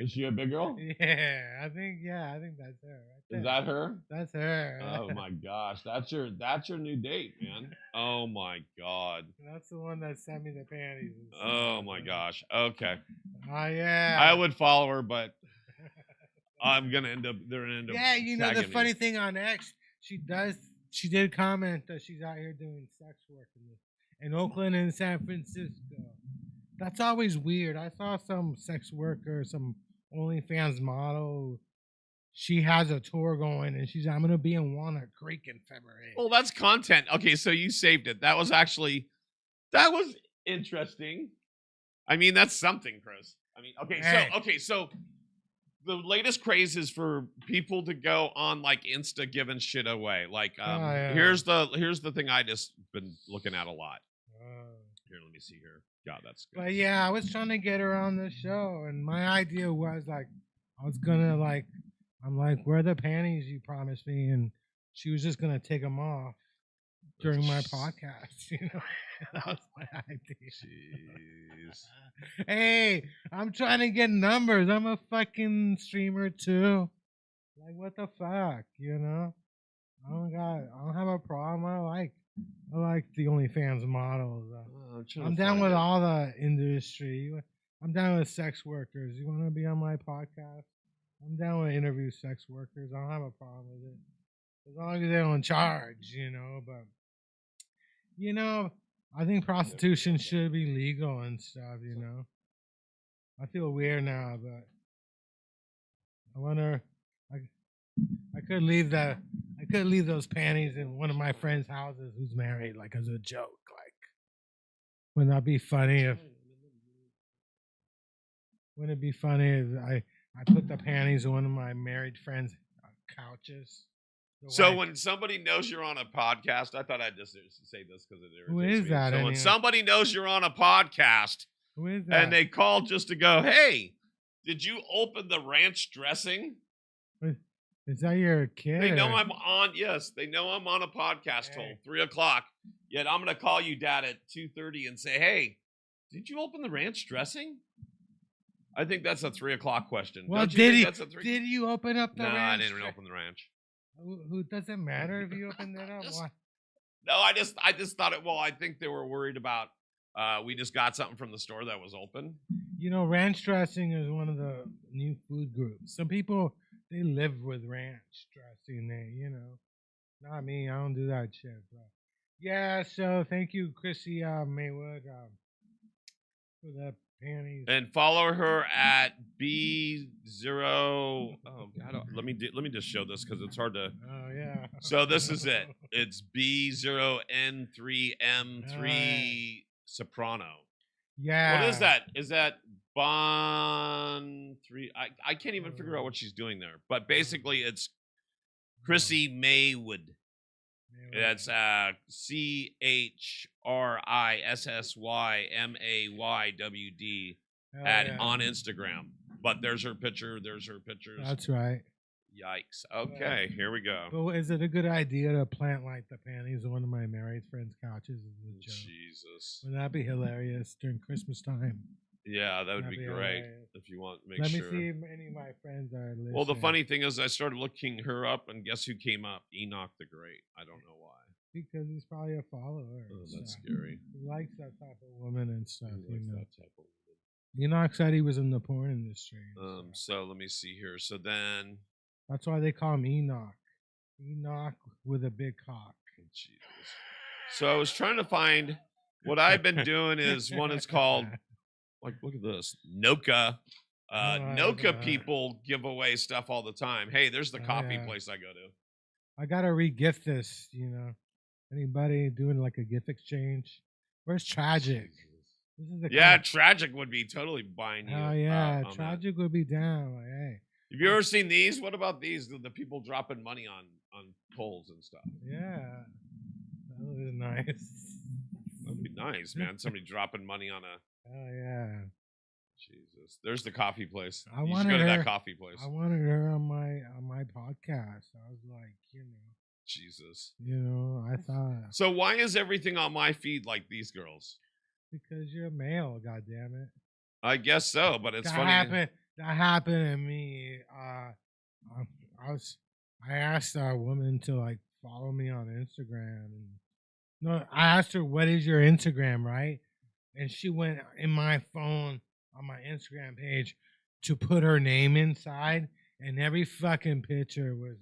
Is she a big girl? Yeah, I think that's her. Right. Is that her? That's her. Oh my gosh, that's your new date, man. Oh my God. That's the one that sent me the panties. Oh my gosh. Okay. Oh yeah. I would follow her, but I'm gonna end up. They're gonna end up. Yeah, you know the funny me. thing on X, she did comment that she's out here doing sex work in Oakland and San Francisco. That's always weird. I saw some sex worker, some OnlyFans model. She has a tour going, and she's I'm gonna be in Walnut Creek in February. Well, that's content. Okay, so you saved it. That was interesting. I mean, that's something, Chris. I mean, so the latest craze is for people to go on like Insta giving shit away. Like, here's the thing I just been looking at a lot. Here, let me see here. God, that's good. But yeah, I was trying to get her on the show, and my idea was like, I was gonna like, I'm like, where are the panties you promised me? And she was just gonna take them off during my podcast. You know, that was my idea. Jeez. Hey, I'm trying to get numbers. I'm a fucking streamer too. Like, what the fuck, you know? I don't have a problem. I like the OnlyFans models. I'm down with all the industry. I'm down with sex workers. You want to be on my podcast? I'm down to interview sex workers. I don't have a problem with it. As long as they don't charge, you know. But, you know, I think prostitution should be legal and stuff, you know. I feel weird now, but I wonder, I could leave those panties in one of my friends' houses who's married, like, as a joke. Like, wouldn't that be funny if I put the panties in one of my married friends' couches? So when somebody knows you're on a podcast, I thought I'd just say this because it irritates Who is me. that? So when somebody knows you're on a podcast, who is that? And they call just to go, hey, did you open the ranch dressing? Is that your kid? They know I'm on. Yes, they know I'm on a podcast till 3:00. Yet I'm gonna call you, Dad, at 2:30 and say, hey, did you open the ranch dressing? I think that's a 3:00 question. Well, did you open up the ranch? No, I didn't open the ranch. Who doesn't matter if you opened it up? No, I just thought it. Well, I think they were worried about. We just got something from the store that was open. You know, ranch dressing is one of the new food groups. Some people they live with ranch dressing. You know, not me. I don't do that shit. But yeah. So thank you, Chrissy Maywood, for the panties. And follow her at B0. Oh God, let me just show this because it's hard to. Oh yeah. So this is it. It's B0N3M3 Soprano. Yeah. What is that? Is that Bon 3? I can't even figure out what she's doing there. But basically, it's Chrissy Maywood. That's CHRISSYMAYWD on Instagram. But there's her picture. There's her pictures. That's right. Yikes. Okay, here we go. But is it a good idea to plant like the panties on one of my married friends' couches? Jesus. Wouldn't that be hilarious during Christmas time? Yeah, that would be great. If you want, Let me see if any of my friends are listening. Well, the funny thing is, I started looking her up, and guess who came up? Enoch the Great. I don't know why. Because he's probably a follower. Oh, that's scary. He likes that type of woman and stuff. That type of woman. Enoch said he was in the porn industry. So let me see here. So then. That's why they call him Enoch. Enoch with a big cock. Jesus. So I was trying to find what I've been doing is one is called, like, look at this, Noka. Noka people give away stuff all the time. Hey, there's the coffee place I go to. I gotta re-gift this, Anybody doing like a gift exchange? Where's Tragic? This is Tragic would be totally buying you. Oh yeah, Tragic would be down. Like, hey. Have you ever seen these? What about these? The people dropping money on polls and stuff. Yeah, that would be nice. That'd be nice, man. Somebody dropping money on a. Oh yeah. Jesus, there's the coffee place. I you wanted should go to her, that coffee place. I wanted her on my podcast. I was like, Jesus. I thought. So why is everything on my feed like these girls? Because you're a male, goddammit. I guess so, but it's funny. That happened to me. I asked a woman to like follow me on Instagram. No, I asked her, "What is your Instagram?" Right, and she went in my phone on my Instagram page to put her name inside, and every fucking picture was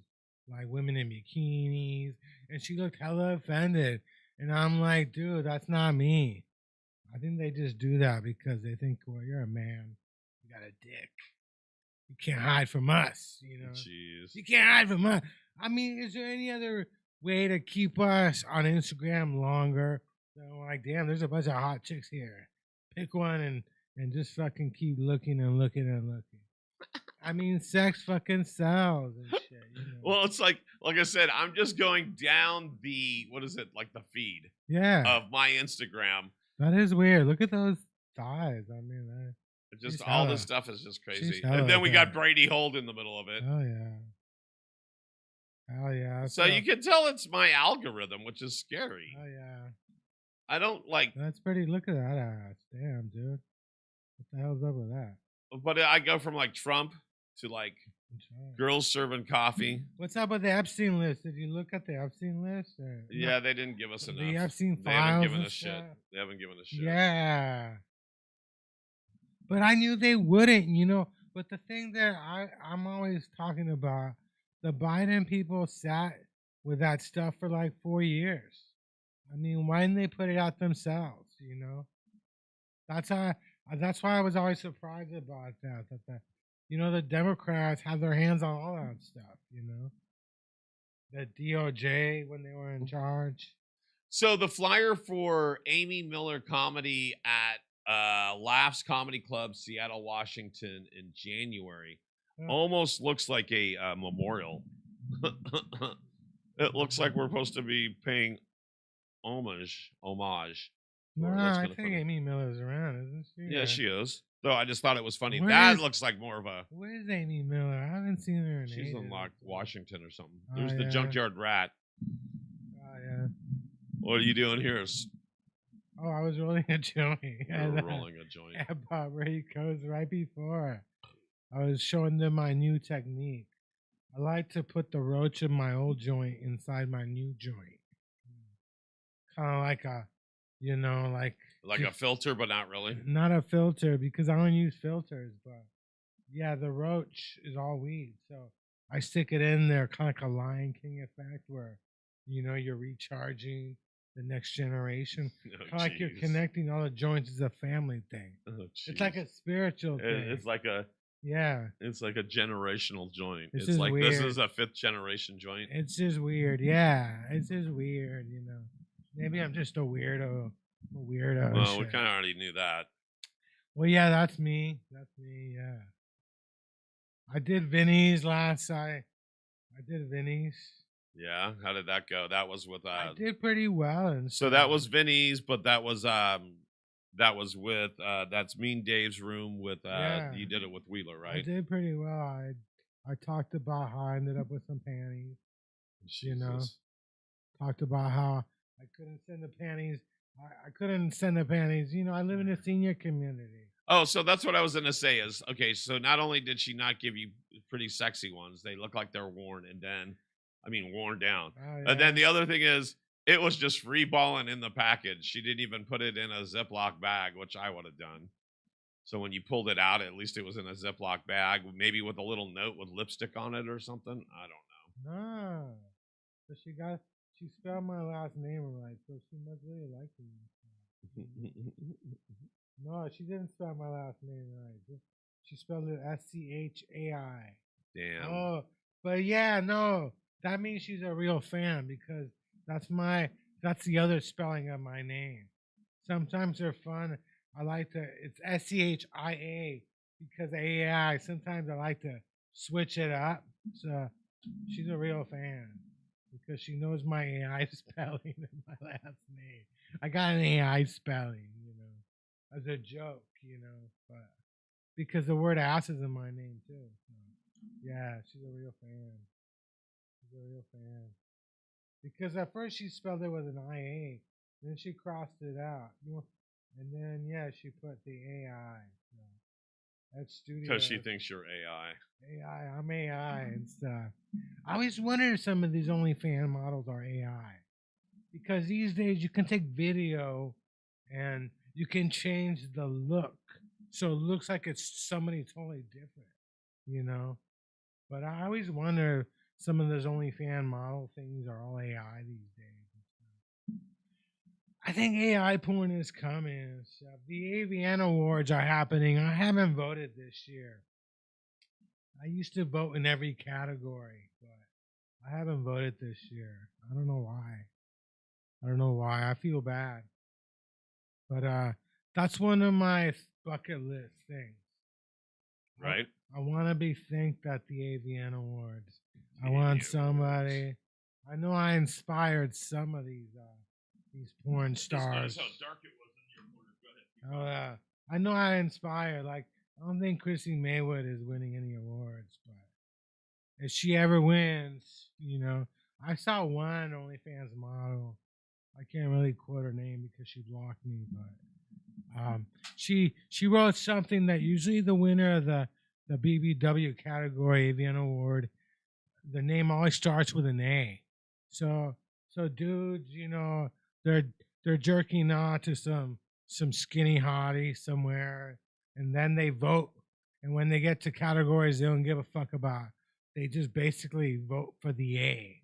like women in bikinis, and she looked hella offended. And I'm like, dude, that's not me. I think they just do that because they think, well, you're a man. You got a dick. You can't hide from us, Jeez. You can't hide from us. I mean, is there any other way to keep us on Instagram longer? So like, damn, there's a bunch of hot chicks here. Pick one and just fucking keep looking and looking and looking. I mean, sex fucking sells and shit. Well, it's like I said, I'm just going down the, what is it, like the feed of my Instagram. That is weird. Look at those thighs. I mean, just all this stuff is just crazy. And then we got Brady Holt in the middle of it. Oh yeah. Oh yeah. So you can tell it's my algorithm, which is scary. Oh yeah. I don't like. That's pretty. Look at that ass. Damn, dude. What the hell's up with that? But I go from like Trump to like girls serving coffee. What's up with the Epstein list? Did you look at the Epstein list? Yeah, they didn't give us enough. The Epstein files. They haven't given us shit. They haven't given us shit. Yeah. But I knew they wouldn't, But the thing that I'm always talking about, the Biden people sat with that stuff for like 4 years. I mean, why didn't they put it out themselves? That's why I was always surprised about that. The Democrats have their hands on all that stuff. The DOJ when they were in charge. So the flyer for Amy Miller comedy at Laughs Comedy Club, Seattle, Washington, in January, almost looks like a memorial. It looks like we're supposed to be paying homage. Nah, I think Amy Miller's around, isn't she? Yeah, she is. Though I just thought it was funny. That looks like more of a. Where's Amy Miller? I haven't seen her in She's ages. in like Washington or something. There's the Junkyard Rat. Oh yeah. What are you doing here? Oh, I was rolling a joint. Rolling a joint. At Bob Rico's right before. I was showing them my new technique. I like to put the roach of my old joint inside my new joint. Kind of like a, like a filter, but not really. Not a filter because I don't use filters, but yeah, the roach is all weed. So I stick it in there, kind of like a Lion King effect where, you're recharging the next generation. Oh, Kind of like you're jeez. connecting all the joints as a family thing. Oh, It's like a jeez. spiritual thing. It's like a Yeah. It's like a generational joint. It's It's just like this weird. is a 5th generation joint. It's just weird. Yeah. It's just weird, you know. Maybe I'm just a weirdo. Well, we kind of already knew that. Well, yeah, that's me. Yeah. I did Vinny's I did Vinny's. Yeah, how did that go? That was with I did pretty well, and so that was Vinny's, but that was with that's Mean Dave's room with you did it with Wheeler, right? I did pretty well. I talked about how I ended up with some panties. You know, talked about how I couldn't send the panties. I couldn't send the panties. You know, I live in a senior community. Oh, so that's what I was gonna say is okay. So not only did she not give you pretty sexy ones, they look like they're worn, and then worn down. Oh, yeah. And then the other thing is, it was just free balling in the package. She didn't even put it in a Ziploc bag, which I would have done. So when you pulled it out, at least it was in a Ziploc bag, maybe with a little note with lipstick on it or something. I don't know. No, but she spelled my last name right, so she must really like me. No, she didn't spell my last name right. She spelled it Schai. Damn. Oh, but yeah, no, that means she's a real fan because that's the other spelling of my name. Sometimes they're fun. It's Schia because AI. Sometimes I like to switch it up. So she's a real fan because she knows my AI spelling of my last name. I got an AI spelling, as a joke, but because the word ass is in my name too. So, yeah, she's a real fan. Because at first she spelled it with an IA, then she crossed it out, and then she put the AI. So that's studio. Because she thinks you're AI. I'm AI and stuff. I always wonder if some of these OnlyFans models are AI, because these days you can take video and you can change the look so it looks like it's somebody totally different, But I always wonder if some of those OnlyFans model things are all AI these days. I think AI porn is coming and stuff. The AVN Awards are happening. I haven't voted this year. I used to vote in every category, but I haven't voted this year. I don't know why. I feel bad. But that's one of my bucket list things. Right? I want to be thanked at the AVN Awards. I want somebody. I know I inspired some of these porn stars. Just notice how dark it was in your corner. Go ahead. I know I inspired. Like, I don't think Chrissy Maywood is winning any awards, but if she ever wins, I saw one OnlyFans model. I can't really quote her name because she blocked me, but she wrote something that usually the winner of the BBW category AVN Award, the name always starts with an A. So dudes, they're jerking off to some skinny hottie somewhere, and then they vote. And when they get to categories they don't give a fuck about, they just basically vote for the A.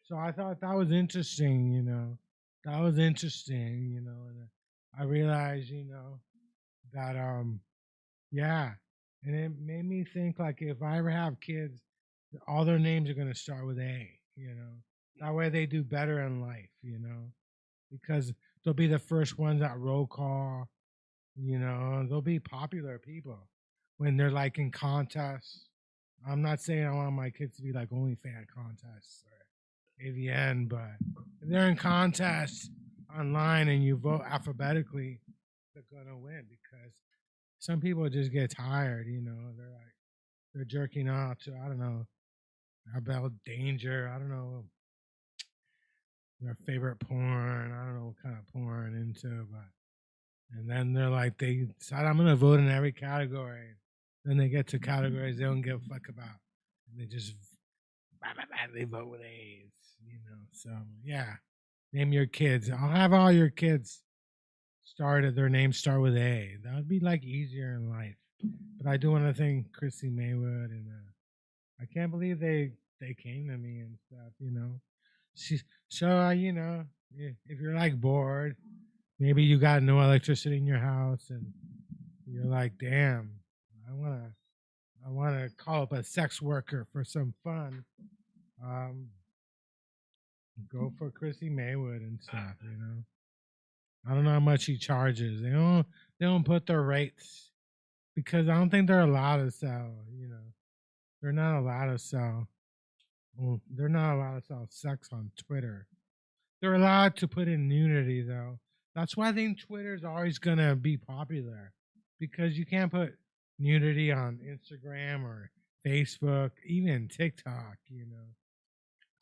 So I thought that was interesting, That was interesting, and I realized, that yeah. And it made me think, like, if I ever have kids, all their names are gonna start with A, That way they do better in life, Because they'll be the first ones at roll call, they'll be popular people when they're like in contests. I'm not saying I want my kids to be like OnlyFans contests or AVN, but if they're in contests online and you vote alphabetically, they're gonna win because some people just get tired, they're jerking off to, I don't know, about danger, I don't know, their favorite porn, I don't know what kind of porn into, but and then they're like, they decide I'm gonna vote in every category. Then they get to categories they don't give a fuck about, and they just they vote with A's, So yeah, name your kids. I'll have all your kids their names start with A. That would be like easier in life. But I do want to thank Chrissy Maywood, and I can't believe they came to me and stuff. if you're like bored, maybe you got no electricity in your house and you're like, damn, I wanna call up a sex worker for some fun. Um, go for Chrissy Maywood and stuff, you know. I don't know how much he charges. They don't put their rates because I don't think they're allowed to sell, you know. They're not allowed to sell. Well, they're not allowed to sell sex on Twitter. They're allowed to put in nudity though. That's why I think Twitter's always gonna be popular because you can't put nudity on Instagram or Facebook, even TikTok. You know,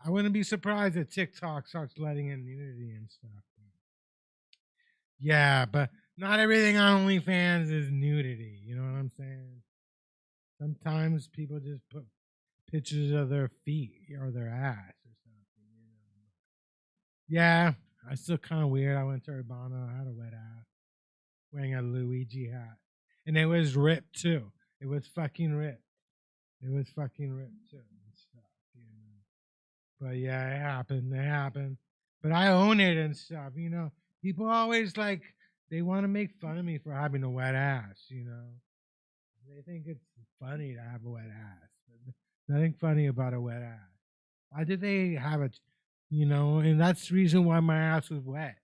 I wouldn't be surprised if TikTok starts letting in nudity and stuff. Yeah, but not everything on OnlyFans is nudity. You know what I'm saying? Sometimes people just put pictures of their feet or their ass or something. You know? Yeah, I still kind of weird. I went to Urbana. I had a wet ass, wearing a Luigi hat, and it was ripped too. It was fucking ripped. It was fucking ripped too and stuff. You know. But yeah, it happened. It happened. But I own it and stuff. You know, people always like they want to make fun of me for having a wet ass. You know, they think it's funny to have a wet ass. But nothing funny about a wet ass. Why did they have it? You know, and that's the reason why my ass was wet.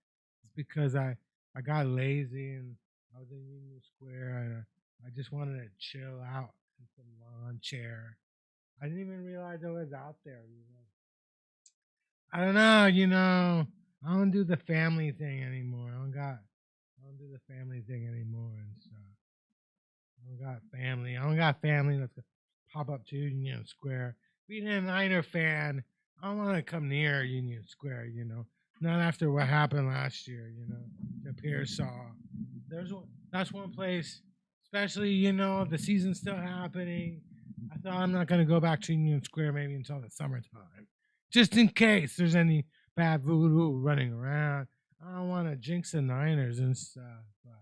It's because I got lazy and I was in Union Square and I just wanted to chill out in some lawn chair. I didn't even realize I was out there. You know, I don't know. You know, I don't do the family thing anymore. I don't do the family thing anymore and stuff. I don't got family. I don't got family that's gonna pop up to Union Square. Being a Niner fan, I don't want to come near Union Square, you know. Not after what happened last year, you know, the Pearsall. That's one place, especially, you know, the season's still happening. I thought I'm not gonna go back to Union Square maybe until the summertime. Just in case there's any bad voodoo running around. I don't want to jinx the Niners and stuff, but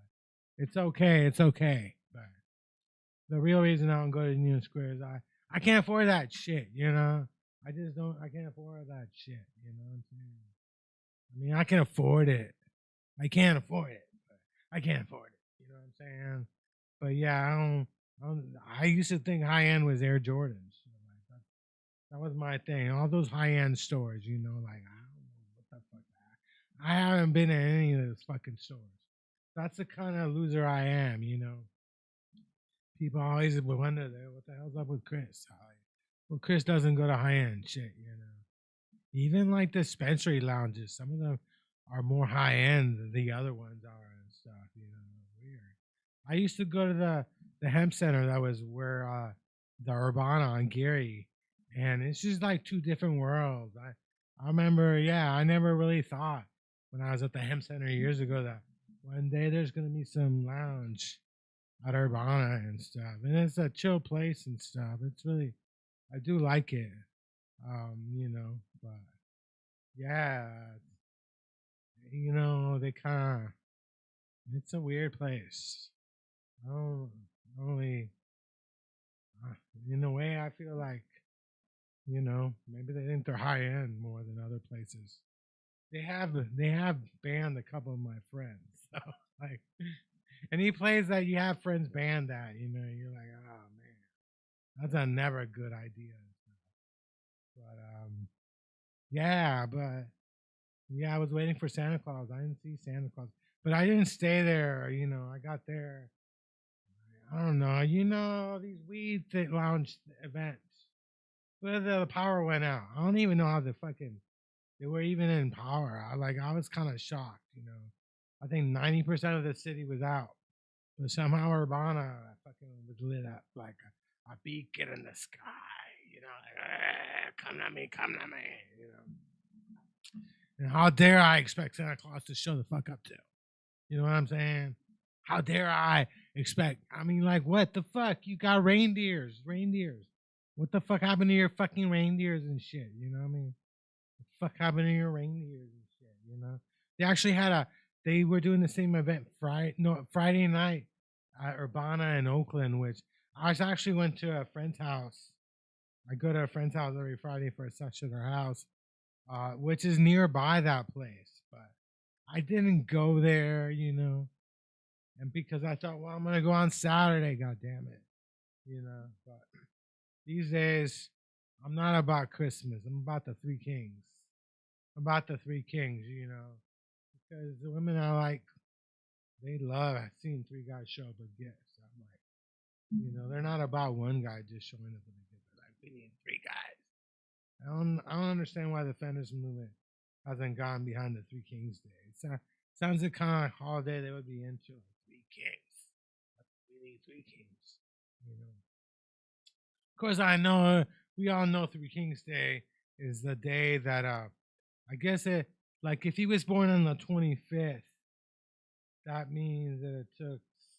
it's okay. It's okay. But the real reason I don't go to Union Square is I can't afford that shit, you know? I just don't, I can't afford that shit, you know what I'm saying? I mean, I can afford it. I can't afford it, but I can't afford it, you know what I'm saying? But yeah, I used to think high end was Air Jordans. You know, like that was my thing. All those high end stores, you know, like, I don't know what the fuck. I haven't been in any of those fucking stores. That's the kind of loser I am, you know? People always wonder what the hell's up with Chris. Well, Chris doesn't go to high end shit, you know. Even like dispensary lounges, some of them are more high end than the other ones are and stuff. You know, weird. I used to go to the hemp center that was where the Urbana on Geary, and it's just like two different worlds. I remember, yeah, I never really thought when I was at the hemp center years ago that one day there's gonna be some lounge at Urbana and stuff, and it's a chill place and stuff. It's really, I do like it, you know. But yeah, you know, they kind of, it's a weird place. I don't really, in a way, I feel like, you know, maybe they think they're high end more than other places. They have banned a couple of my friends, so like any place that you have friends banned at, you know, you're like, oh man, that's a never a good idea. But yeah, I was waiting for Santa Claus. I didn't see Santa Claus, but I didn't stay there. You know, I got there. I don't know. You know these weed lounge events where the power went out. I don't even know how they were even in power. I was kind of shocked. You know, I think 90% of the city was out, but somehow Urbana fucking was lit up like a beacon in the sky. You know, like, come to me, come to me. You know. And how dare I expect Santa Claus to show the fuck up to? You know what I'm saying? How dare I expect? I mean, like, what the fuck? You got reindeers. What the fuck happened to your fucking reindeers and shit? You know what I mean? What the fuck happened to your reindeers and shit? You know? They actually they were doing the same event Friday night at Urbana in Oakland, which I actually went to a friend's house. I go to a friend's house every Friday for a session at their house, which is nearby that place. But I didn't go there, and because I thought, well, I'm gonna go on Saturday, god damn it, But these days, I'm not about Christmas. I'm about the Three Kings. I'm about the Three Kings, because the women I like, they love. I've seen three guys show up with gifts. I'm like, they're not about one guy just showing up with a gift. They're like, we need three guys. I don't understand why the feminist movement hasn't gone behind the Three Kings Day. It sounds like kind of holiday they would be into. Like, three kings. We need three kings. Of course, I know we all know Three Kings Day is the day that I guess like if he was born on the 25th, that means that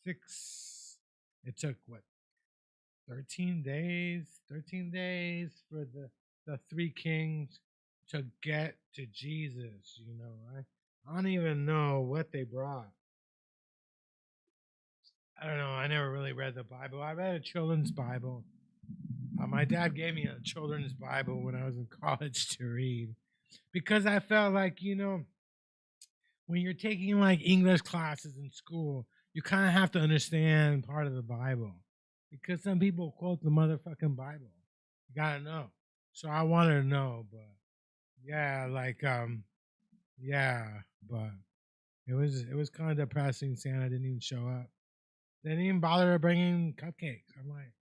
it took what, 13 days for the three kings to get to Jesus, I don't even know what they brought. I don't know. I never really read the Bible. I read a children's Bible. My dad gave me a children's Bible when I was in college to read because I felt like, when you're taking like English classes in school, you kind of have to understand part of the Bible because some people quote the motherfucking Bible. You gotta know. So I wanted to know, but yeah, but it was kind of depressing. Santa didn't even show up. They didn't even bother bringing cupcakes. I'm like,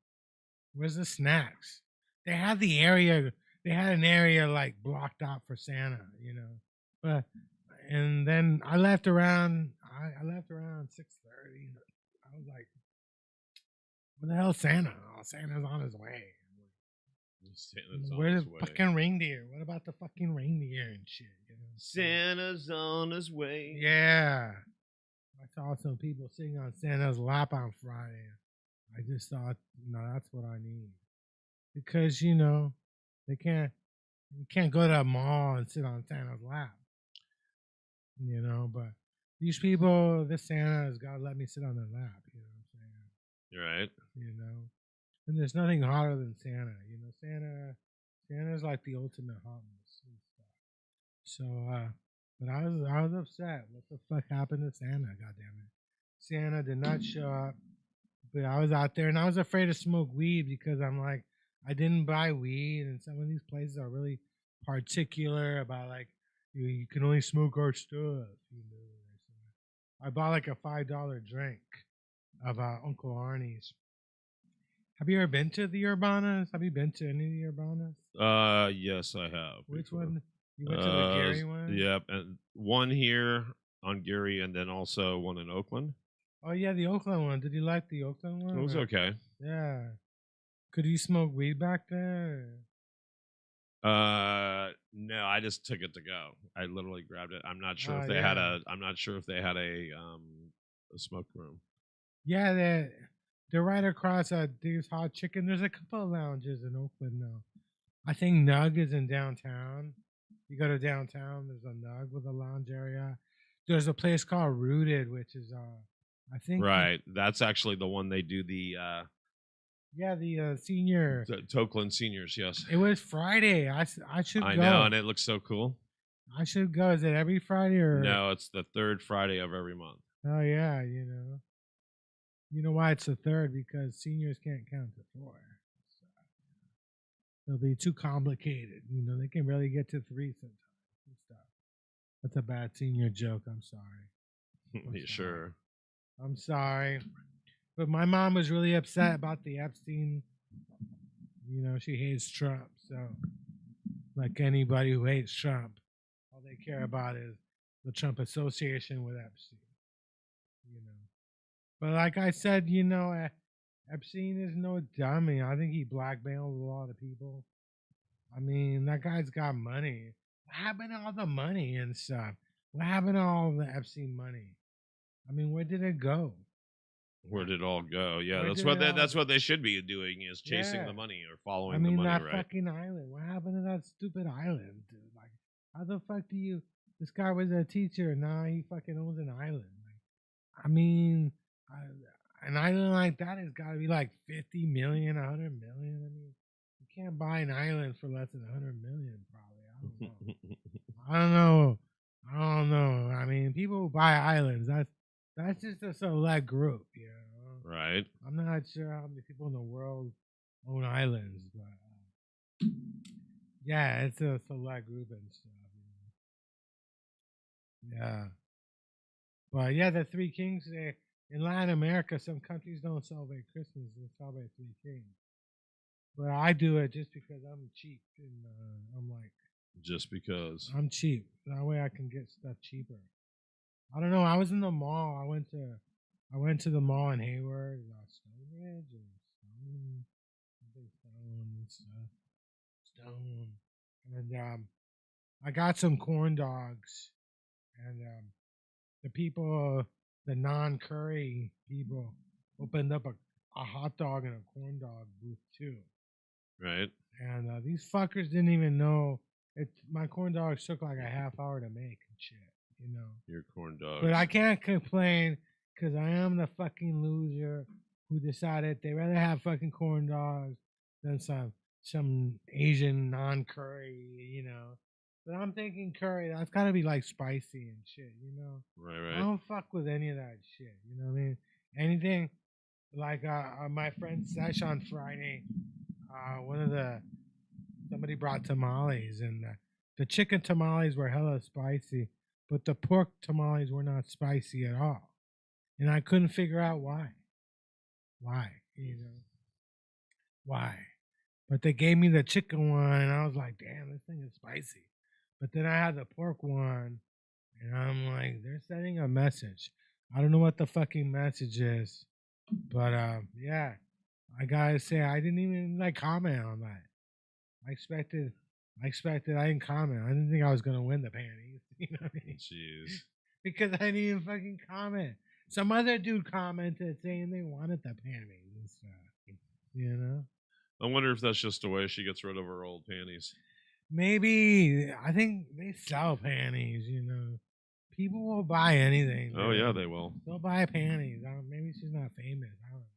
where's the snacks? They had an area like blocked out for Santa, But and then I left around 6:30. I was like, "Where the hell's Santa? Oh, Santa's on his way." Where's the fucking reindeer? What about the fucking reindeer and shit? Santa's on his way. Yeah. I saw some people sitting on Santa's lap on Friday. I just thought, no, that's what I need. Because, you can't go to a mall and sit on Santa's lap. But these people, this Santa has got to let me sit on their lap, you know what I'm saying? You're right. And there's nothing hotter than Santa, Santa's like the ultimate hotness and stuff. So, but I was upset. What the fuck happened to Santa? Goddamn it! Santa did not show up. But I was out there and I was afraid to smoke weed because I'm like, I didn't buy weed, and some of these places are really particular about like you can only smoke our stuff. I bought like a $5 drink of Uncle Arnie's. Have you ever been to the Urbanas? Have you been to any of the Urbanas? Yes, I have. Which one? You went to the Gary one? Yep, and one here on Gary, and then also one in Oakland. Oh yeah, the Oakland one. Did you like the Oakland one? It was okay. Yeah. Could you smoke weed back there? No, I just took it to go. I literally grabbed it. I'm not sure if they had a smoke room. Yeah, they're right across Dave's Hot Chicken. There's a couple of lounges in Oakland now. I think Nug is in downtown. You go to downtown, there's a Nug with a lounge area. There's a place called Rooted, which is I think right. That's actually the one they do the the senior Tokeland seniors. Yes, it was Friday. I should go. I know, and it looks so cool. I should go. Is it every Friday or no? It's the third Friday of every month. Oh yeah, you know why it's the third? Because seniors can't count to 4. So, it'll be too complicated. They can barely get to 3 sometimes and stuff. That's a bad senior joke. I'm sorry. Sure. I'm sorry. But my mom was really upset about the Epstein. She hates Trump. So, like anybody who hates Trump, all they care about is the Trump association with Epstein. But like I said, Epstein is no dummy. I think he blackmailed a lot of people. I mean, that guy's got money. What happened to all the money and stuff? What happened to all the Epstein money? I mean, where did it go? Where did it all go? Yeah, Where that's what they should be doing is chasing the money or following the money, that right? fucking island. What happened to that stupid island, dude? Like, how the fuck do you? This guy was a teacher. Now he fucking owns an island. Like, I mean, an island like that has got to be like 50 million, 100 million. I mean, you can't buy an island for less than 100 million, probably. I don't know. I don't know. I mean, people who buy islands, that's just a select group, you know. Right. I'm not sure how many people in the world own islands, but yeah, it's a select group and stuff. You know? Yeah. But yeah, the Three Kings, in Latin America, some countries don't celebrate Christmas, they celebrate Three Kings. But I do it just because I'm cheap, and I'm like, just because I'm cheap. That way I can get stuff cheaper. I don't know. I was in the mall. I went to the mall in Hayward, Stonebridge, and Stone, and I got some corn dogs, and the people, the non-curry people, opened up a hot dog and a corn dog booth too. Right. And these fuckers didn't even know my corn dogs took like a half hour to make and shit, you know. Your corn dogs. But I can't complain because I am the fucking loser who decided they rather have fucking corn dogs than some Asian non-curry, you know. But I'm thinking curry, that's gotta be like spicy and shit, you know. Right. I don't fuck with any of that shit, you know what I mean? Anything like my friend Sesh on Friday, somebody brought tamales, and the chicken tamales were hella spicy, but the pork tamales were not spicy at all, and I couldn't figure out why. You know why? But they gave me the chicken one, and I was like, damn, this thing is spicy. But then I had the pork one, and I'm like, they're sending a message. I don't know what the fucking message is, but yeah, I gotta say I didn't even like comment on that. I expected. I didn't comment. I didn't think I was gonna win the panties. You know what I mean? Jeez. Because I didn't even fucking comment. Some other dude commented saying they wanted the panties and stuff. You know. I wonder if that's just a way she gets rid of her old panties. Maybe. I think they sell panties. You know. People will buy anything. Oh yeah, they will. They'll buy panties. Maybe she's not famous. I don't know.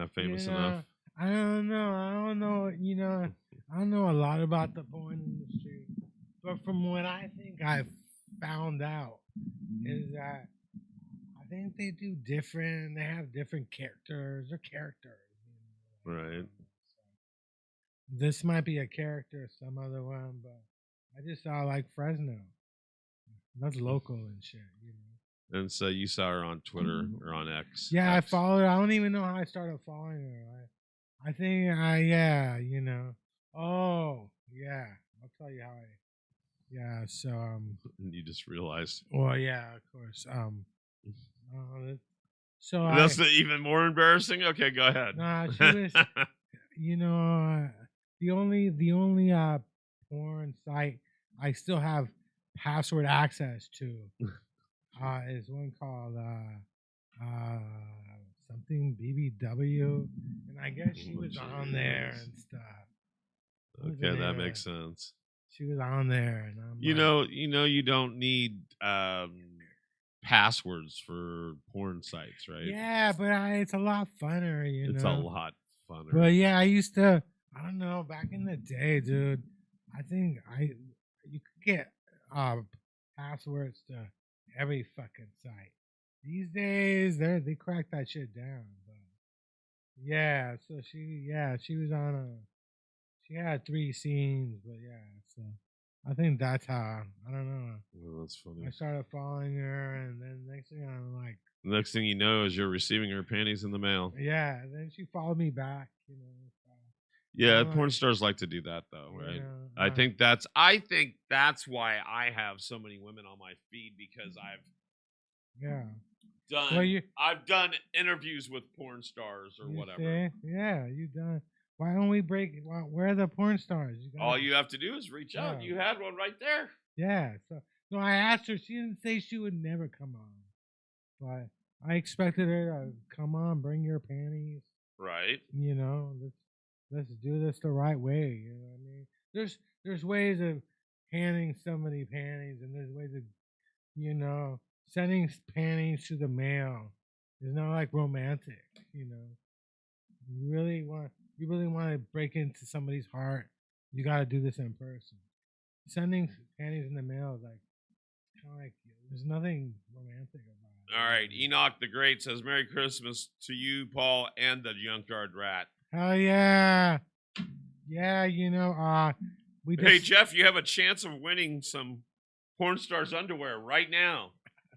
Not famous enough. I don't know. You know. I don't know a lot about the porn industry, but from what I think I've found out is that I think they do different. They have different characters. They're characters. You know? Right. This might be a character, some other one, but I just saw like Fresno. That's local and shit. You know. And so you saw her on Twitter or on X. Yeah, X. I followed her. I don't even know how I started following her. I think yeah, you know. Oh, yeah. I'll tell you how yeah, so you just realized. Well, yeah, of course. So that's even more embarrassing. Okay, go ahead. Nah, she was you know, the only porn site I still have password access to is one called something BBW, and I guess she was on there and stuff. Okay, that makes sense. She was on there, and I'm you don't need passwords for porn sites, right? Yeah, but it's a lot funner, you know. It's a lot funner. But yeah, I used to. I don't know. Back in the day, dude, I think you could get passwords to every fucking site. These days, they crack that shit down. But yeah, so she was on she had 3 scenes, but yeah, so I think that's how. I don't know. Well, that's funny. I started following her, and then next thing I'm like, the next thing you know is you're receiving her panties in the mail. Yeah, and then she followed me back, you know. Yeah, porn stars like to do that though, right? I think that's why I have so many women on my feed, because I've done interviews with porn stars or whatever. See? Yeah, you've done. Why don't we where are the porn stars? All you have to do is reach out. You had one right there. Yeah. So no, I asked her. She didn't say she would never come on, but I expected her to come on, bring your panties. Right. You know, let's do this the right way. You know what I mean? There's ways of handing somebody panties, and there's ways of, you know, sending panties to the mail. It's not like romantic, you know. You really want to break into somebody's heart, you got to do this in person. Sending panties in the mail is like like there's nothing romantic about it. All right, Enoch the Great says Merry Christmas to you, Paul, and the Junkyard Rat. Hell yeah. Yeah, Hey, Jeff, you have a chance of winning some porn stars underwear right now.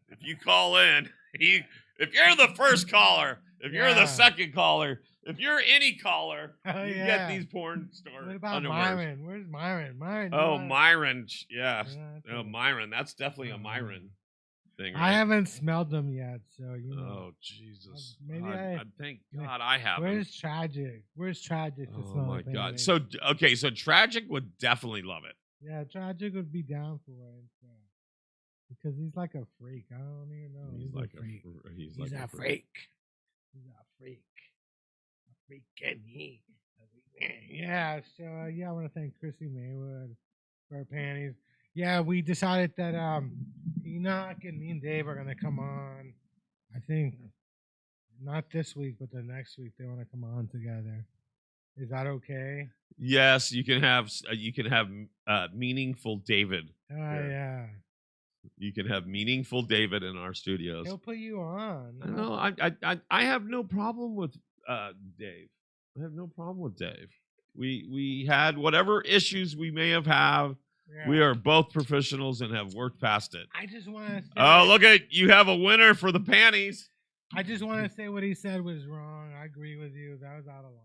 If you call in, if you're the first caller, if you're the second caller, if you're any caller, you get these porn star What about underwear. Myron? Where's Myron? Myron. Yeah. Oh, Myron. That's definitely a Myron thing, right? I haven't smelled them yet, so Oh, Jesus. Maybe I thank God I haven't. Where's Tragic? Where's Tragic? Oh my God. So Tragic would definitely love it. Yeah, Tragic would be down for it. So. Because he's like a freak. I don't even know. He's like a freak. He's a freak. He's a freak. A freak and he. Yeah, so I want to thank Chrissy Maywood for her panties. Yeah, we decided that Enoch and me and Dave are gonna come on. I think not this week, but the next week they want to come on together. Is that okay? Yes, you can have meaningful David. Oh yeah. You can have meaningful David in our studios. He'll put you on. No, I have no problem with Dave. I have no problem with Dave. We had whatever issues we may have had. Yeah. We are both professionals and have worked past it. I just want to say... Oh, look at you have a winner for the panties. I just want to say what he said was wrong. I agree with you. That was out of line.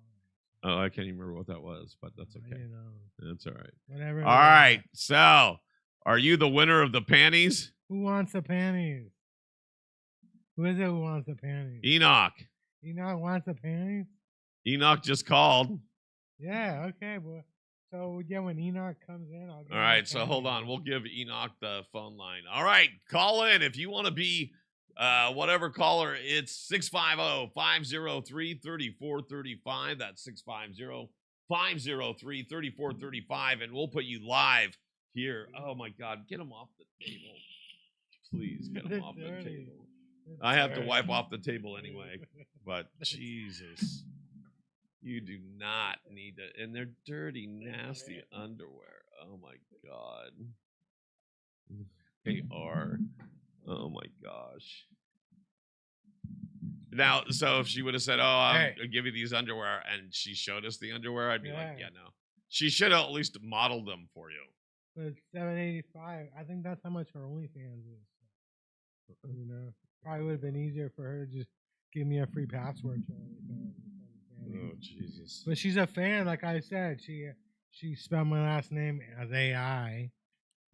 Oh, I can't even remember what that was, but that's okay. That's all right. Whatever. All right. So, are you the winner of the panties? Who wants the panties? Who is it who wants the panties? Enoch. Enoch wants the panties? Enoch just called. Yeah, okay, boy. So, yeah, when Enoch comes in, I'll give All right, so hold on. We'll give Enoch the phone line. All right, call in. If you want to be whatever caller, it's 650-503-3435. That's 650-503-3435, and we'll put you live here. Oh, my God. Get him off the table. Please, get him off the table. I have to wipe off the table anyway, but Jesus. You do not need to, and they're dirty, nasty underwear. Oh my God. They are. Oh my gosh. Now, so if she would have said, "Oh, I'll give you these underwear," and she showed us the underwear, I'd be like, "Yeah, no." She should have at least modeled them for you. But it's $7.85. I think that's how much her OnlyFans is. Probably would have been easier for her to just give me a free password to OnlyFans. Oh Jesus! But she's a fan, like I said. She spelled my last name as AI.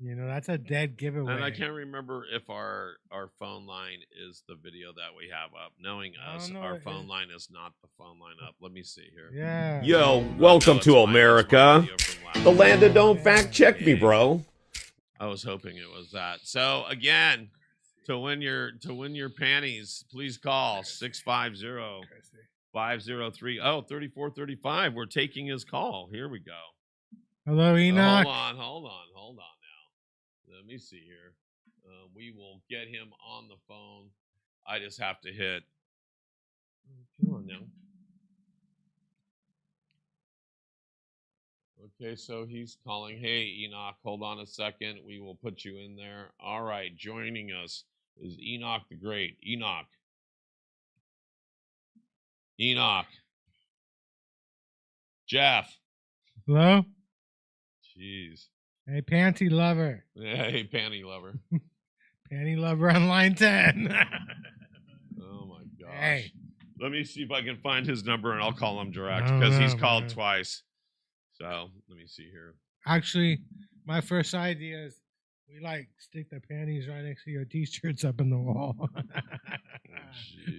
That's a dead giveaway. And I can't remember if our phone line is the video that we have up. Knowing us, our phone line is not the phone line up. Let me see here. Yeah. Yo, welcome to America, the land that don't fact check me, bro. I was hoping it was that. So again, to win your panties, please call 650-503-3435. We're taking his call. Here we go. Hello, Enoch. Hold on now. Let me see here. We will get him on the phone. I just have to hit. Come on now. Okay, so he's calling. Hey, Enoch, hold on a second. We will put you in there. All right, joining us is Enoch the Great. Enoch. Jeff. Hello? Jeez. Hey, Panty Lover. Yeah, hey, Panty Lover. Panty Lover on line 10. Oh, my gosh. Hey. Let me see if I can find his number, and I'll call him direct, because he's called twice. So, let me see here. Actually, my first idea is we, stick the panties right next to your T-shirts up in the wall.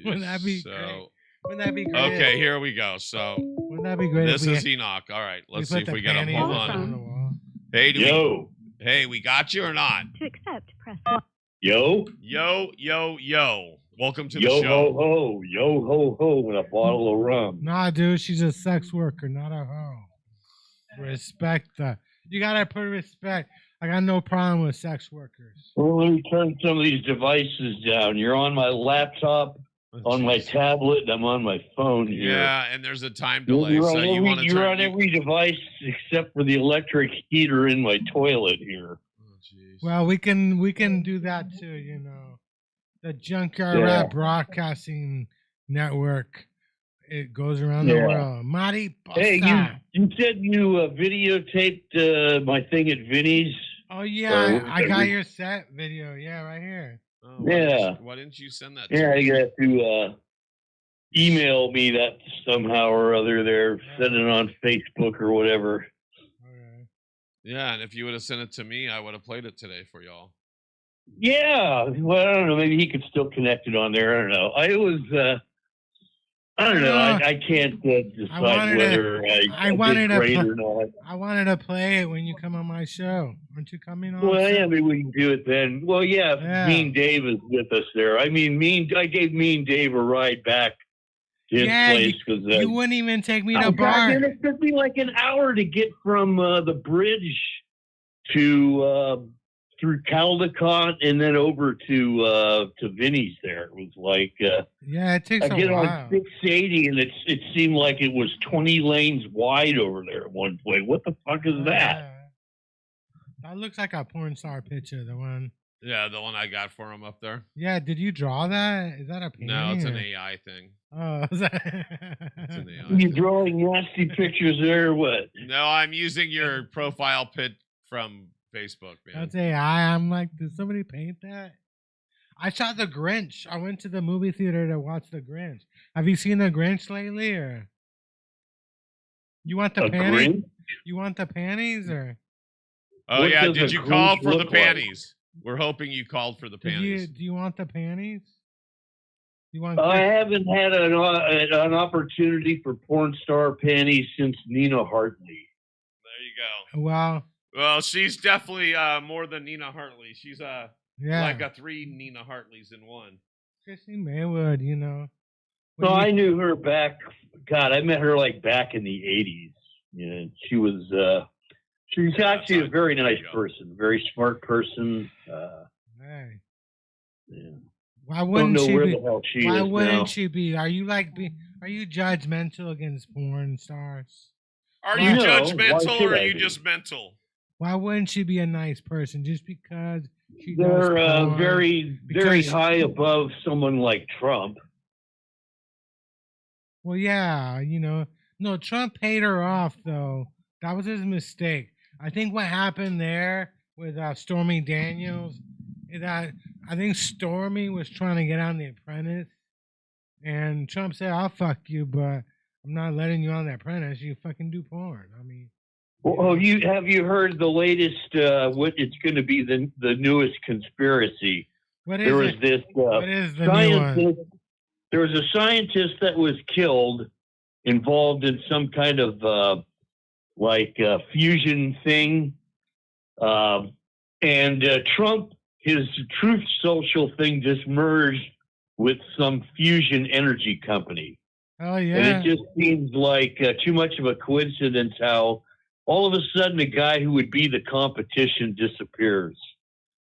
Wouldn't that be great? Wouldn't that be great? Okay, here we go. So, wouldn't that be great? This is Enoch. All right, let's see if we get him. Hold on. Hey, we got you or not? To accept, press 1. Yo. Welcome to the show. Yo ho ho with a bottle of rum. Nah, dude, she's a sex worker, not a hoe. Respect that. You gotta put respect. I got no problem with sex workers. Well, let me turn some of these devices down. You're on my laptop, on my tablet, and I'm on my phone here. Yeah, and there's a time delay. You're on every device except for the electric heater in my toilet here. Oh, jeez. Well, we can do that too. You know, the Junkyard Rat Broadcasting Network. It goes around the world. Marty Posta. Hey, you said you videotaped my thing at Vinny's. Oh yeah, I got your set video. Yeah, right here. Oh, why didn't you send that? Yeah, you have to email me that somehow or other. There, send it on Facebook or whatever. Okay. Yeah, and if you would have sent it to me, I would have played it today for y'all. Yeah, well, I don't know. Maybe he could still connect it on there. I don't know. I don't know. I can't decide whether I wanted to great or not. I wanted to play it when you come on my show. Aren't you coming on? Well, yeah, maybe we can do it then. Well, yeah. Mean Dave is with us there. I mean, I gave Mean Dave a ride back to his place because you wouldn't even take me to bar. It took me like an hour to get from the bridge to through Caldecott and then over to Vinny's. There it was like it takes a while. I get on 680 and it seemed like it was 20 lanes wide over there at one point. What the fuck is that? That looks like a porn star picture. The one. Yeah, the one I got for him up there. Yeah, did you draw that? Is that a painting? No, it's an AI thing. Oh, it's an AI. You drawing nasty pictures there or what? No, I'm using your profile pic from Facebook, man. That's AI. I'm like, did somebody paint that? I saw The Grinch. I went to the movie theater to watch The Grinch. Have you seen The Grinch lately, or you want the panties? Grinch? You want the panties, or? Oh yeah, did you call for the panties? We're hoping you called for the panties. Do you want the panties? You want? I haven't had an opportunity for porn star panties since Nina Hartley. There you go. Well, she's definitely more than Nina Hartley. She's like a 3 Nina Hartleys in one. Chrissy Maywood, you know. So I knew her back. God, I met her like back in the '80s. You know, she was. She's actually a very nice person, very smart person. Hey. Yeah. Why wouldn't she be? Why wouldn't she be? Are you judgmental against porn stars? Are you judgmental or are you just mental? Why wouldn't she be a nice person? Just because they're very high above someone like Trump. Well, yeah, you know, no, Trump paid her off though. That was his mistake. I think what happened there with Stormy Daniels is that I think Stormy was trying to get on The Apprentice, and Trump said, "I'll fuck you, but I'm not letting you on The Apprentice. You fucking do porn." I mean, well, have you heard the latest? What it's going to be the newest conspiracy? What is it? What is the new one? There was a scientist that was killed, involved in some kind of fusion thing, and Trump, his Truth Social thing just merged with some fusion energy company. Oh yeah, and it just seems like too much of a coincidence how all of a sudden a guy who would be the competition disappears.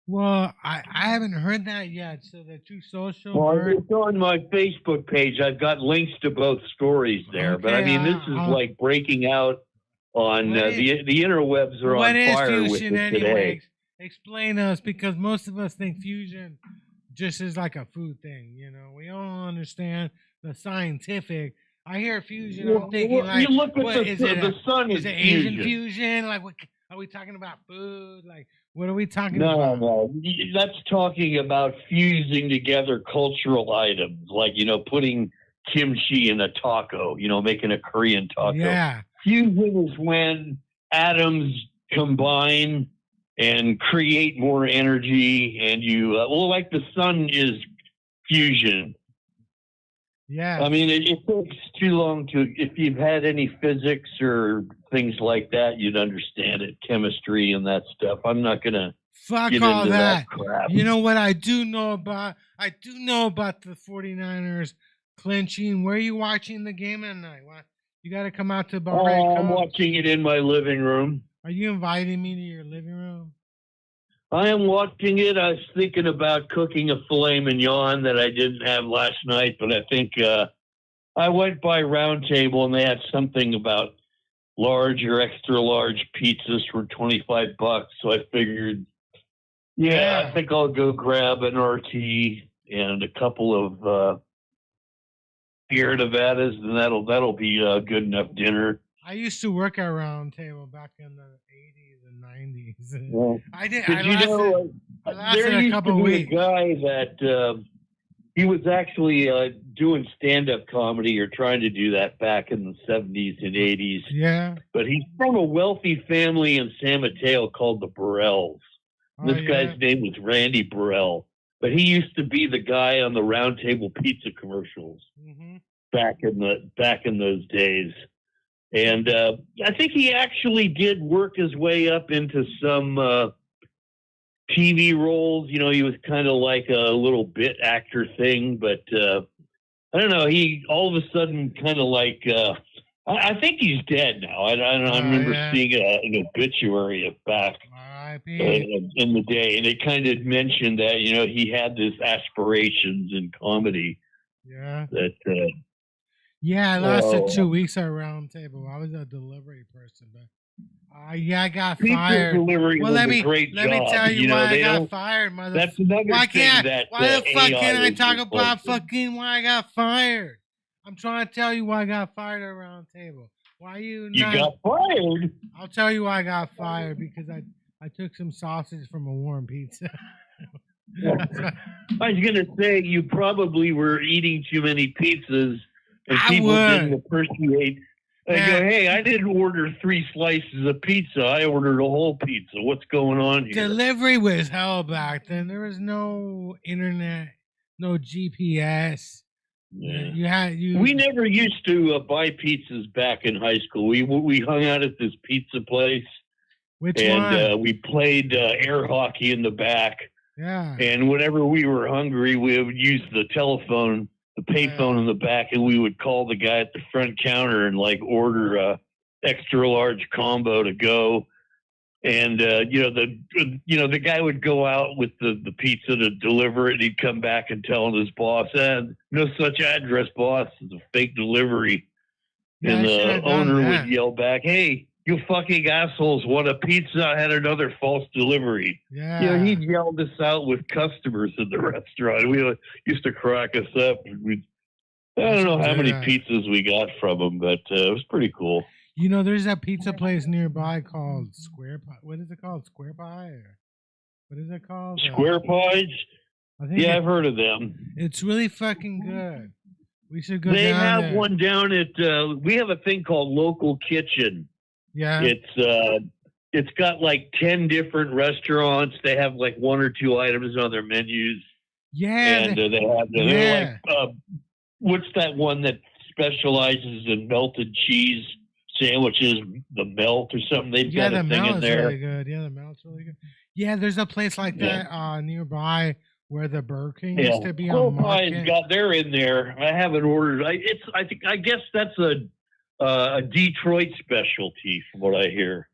Well, I haven't heard that yet. So the Truth Social. Well, it's on my Facebook page. I've got links to both stories there, okay, but I mean, this is like breaking out on the interwebs are on fire with it today. Explain us, because most of us think fusion just is like a food thing. You know, we don't understand the scientific. I hear fusion. I'm thinking like, you look at the sun is it Asian fusion? Like, what are we talking about? Food? Like, what are we talking about? No, that's talking about fusing together cultural items, like, you know, putting kimchi in a taco. You know, making a Korean taco. Yeah. Fusion is when atoms combine and create more energy, and you like the sun is fusion. Yeah. I mean, it takes too long to. If you've had any physics or things like that, you'd understand it, chemistry and that stuff. I'm not gonna fuck get all into that crap. You know what I do know about? I do know about the 49ers clinching. Where are you watching the game at night? What? You got to come out to Bar. I'm watching it in my living room. Are you inviting me to your living room? I am watching it. I was thinking about cooking a filet mignon that I didn't have last night, but I think I went by Round Table and they had something about large or extra large pizzas for $25. So I figured Yeah, I think I'll go grab an RT and a couple of Sierra Nevadas, and that'll be a good enough dinner. I used to work at Round Table back in the 80s and 90s. Well, I did. I lasted there a used couple to be weeks. a guy that he was actually doing stand-up comedy or trying to do that back in the 70s and 80s. Yeah. But he's from a wealthy family in San Mateo called the Burrells. This guy's name was Randy Burrell. But he used to be the guy on the Round Table Pizza commercials back in those days. And I think he actually did work his way up into some TV roles. You know, he was kind of like a little bit actor thing, but I don't know. He all of a sudden kind of like I think he's dead now. I remember seeing an obituary of back in the day, and it kind of mentioned that he had this aspirations in comedy. Yeah. That. I lasted 2 weeks at Round Table. I was a delivery person, but I got fired. Well, let me tell you why I got fired, motherfucker. That's another why the fuck can't I talk about fucking why I got fired? I'm trying to tell you why I got fired at Round Table. Why you got fired? I'll tell you why I got fired, because I took some sausage from a warm pizza. I was gonna say you probably were eating too many pizzas. And people didn't appreciate. They go, hey, I didn't order 3 slices of pizza. I ordered a whole pizza. What's going on here? Delivery was hell back then. There was no internet, no GPS. Yeah. We never used to buy pizzas back in high school. We hung out at this pizza place. Which one? And we played air hockey in the back. Yeah. And whenever we were hungry, we would use the telephone, the payphone in the back, and we would call the guy at the front counter and like order a extra large combo to go. And the guy would go out with the pizza to deliver it, and he'd come back and tell his boss, no such address, boss. It's a fake delivery. And the owner would yell back, hey, you fucking assholes want a pizza? I had another false delivery. Yeah. He'd yell this out with customers in the restaurant. We used to crack us up. I don't know how many pizzas we got from him, but it was pretty cool. There's that pizza place nearby called Square Pie. What is it called? Square Pie? Or what is it called? Square Pies? I've heard of them. It's really fucking good. We should go They down have there. one down at, we have a thing called Local Kitchen. Yeah. It's got like 10 different restaurants. They have like 1 or 2 items on their menus. Yeah. And they're like, what's that one that specializes in melted cheese sandwiches, the Melt or something? They've got a thing in there. Really good. Yeah, the Melt's really good. Yeah, there's a place like that nearby where the Burger King used to be on Market. They're in there. I haven't ordered. I guess that's a Detroit specialty from what I hear.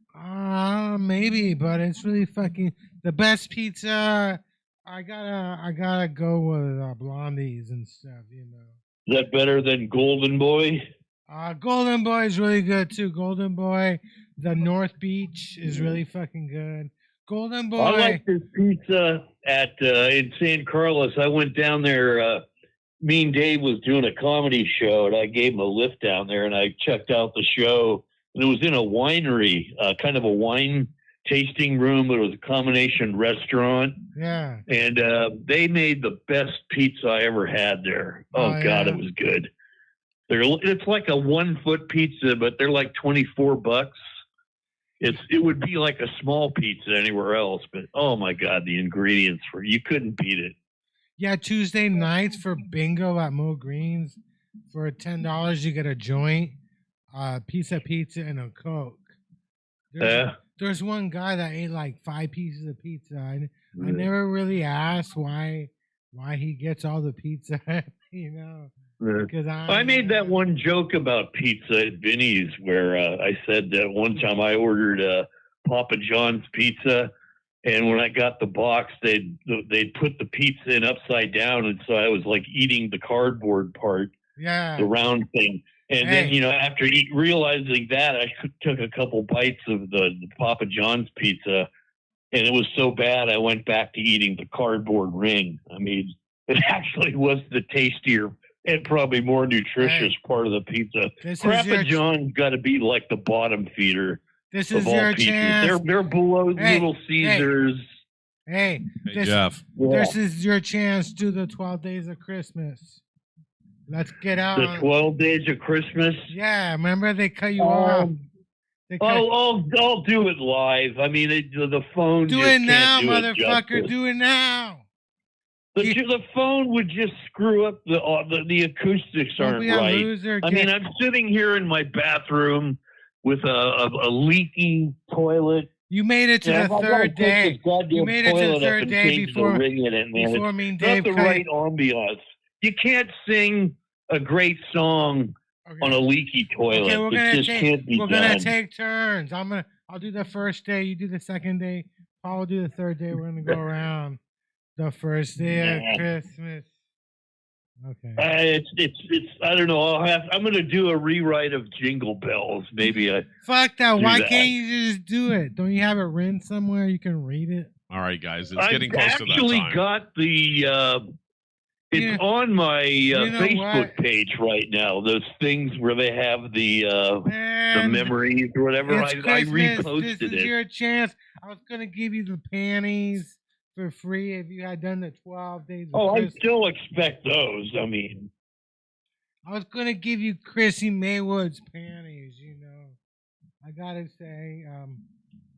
Maybe, but it's really fucking the best pizza. I gotta go with Blondie's and stuff. Is that better than Golden Boy? Golden Boy is really good too. Golden Boy, the North Beach is really fucking good. Golden Boy. I like this pizza at in San Carlos. I went down there. Mean Dave was doing a comedy show, and I gave him a lift down there, and I checked out the show. And it was in a winery, kind of a wine tasting room, but it was a combination restaurant. Yeah. And they made the best pizza I ever had there. Oh God, it was good. It's like a 1-foot pizza, but they're like $24. It would be like a small pizza anywhere else, but oh my God, the ingredients you couldn't beat it. Yeah, Tuesday nights for bingo at Mo Green's, for $10 you get a joint, piece of pizza, and a Coke. There's one guy that ate like 5 pieces of pizza. I never really asked why he gets all the pizza, Because I made that one joke about pizza at Vinny's where I said that one time I ordered Papa John's pizza. And when I got the box, they'd put the pizza in upside down, and so I was like eating the cardboard part, the round thing. And then, after realizing that, I took a couple bites of the Papa John's pizza, And it was so bad, I went back to eating the cardboard ring. I mean, it actually was the tastier and probably more nutritious part of the pizza. Papa John's got to be like the bottom feeder. This is your chance. They're below Little Caesars. Hey, Jeff. This is your chance. Do the 12 Days of Christmas. Let's get out. The 12 Days of Christmas? Yeah, remember they cut you off. I'll do it live. I mean, the phone. Do it now, motherfucker. Do it now. The phone would just screw up the acoustics aren't right. I mean, I'm sitting here in my bathroom with a leaking toilet. You made it to the third day. You made it to the third day before me and Dave. Not the right ambiance. You can't sing a great song on a leaky toilet. Okay, we're gonna take turns. I'll do the first day. You do the second day. Paul will do the third day. We're gonna go around. The first day of Christmas. Okay. It's I don't know. I'm gonna do a rewrite of Jingle Bells. Maybe fuck that. Why can't you just do it? Don't you have it written somewhere you can read it? All right, guys. It's getting close to that time. I've actually got the. It's on my Facebook page right now. Those things where they have the memories or whatever. I reposted this is your chance. I was gonna give you the panties for free if you had done the 12 days of Christmas. I still expect those. I mean, I was gonna give you Chrissy Maywood's panties. You know, I gotta say.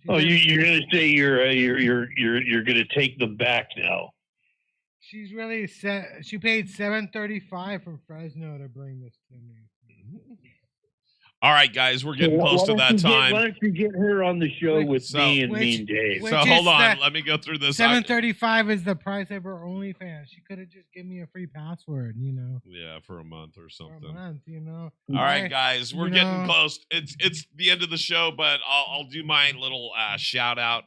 You're gonna say you're gonna take them back now. She's really set. She paid $735 from Fresno to bring this to me. All right, guys, we're getting close to that time. Why don't you get her on the show with me and Mean Dave? So hold on, let me go through this. $735 is the price of her OnlyFans. She could have just given me a free password, you know. Yeah, for a month or something. For a month, you know. All right, guys, we're getting close. It's the end of the show, but I'll do my little shout out.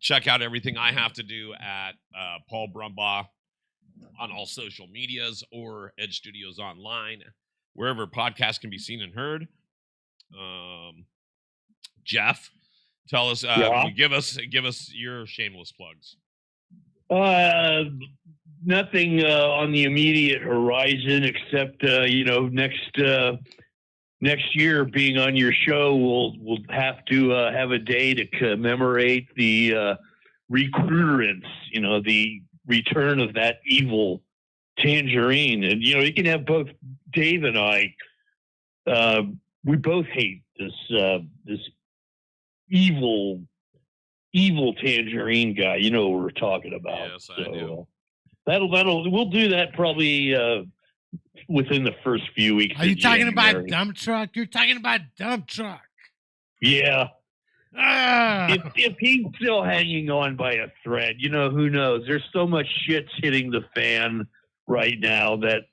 Check out everything I have to do at Paul Brumbaugh on all social medias or Edge Studios Online, wherever podcasts can be seen and heard. Jeff, tell us, give us your shameless plugs. Nothing on the immediate horizon except next year being on your show, we'll have to have a day to commemorate the recruiterance, the return of that evil Tangerine. And, you can have both Dave and I, we both hate this evil Tangerine guy. You know what we're talking about. Yes, I do. We'll do that probably within the first few weeks. Are you talking about Dump Truck? You're talking about Dump Truck. Yeah. If he's still hanging on by a thread, who knows? There's so much shit's hitting the fan right now that,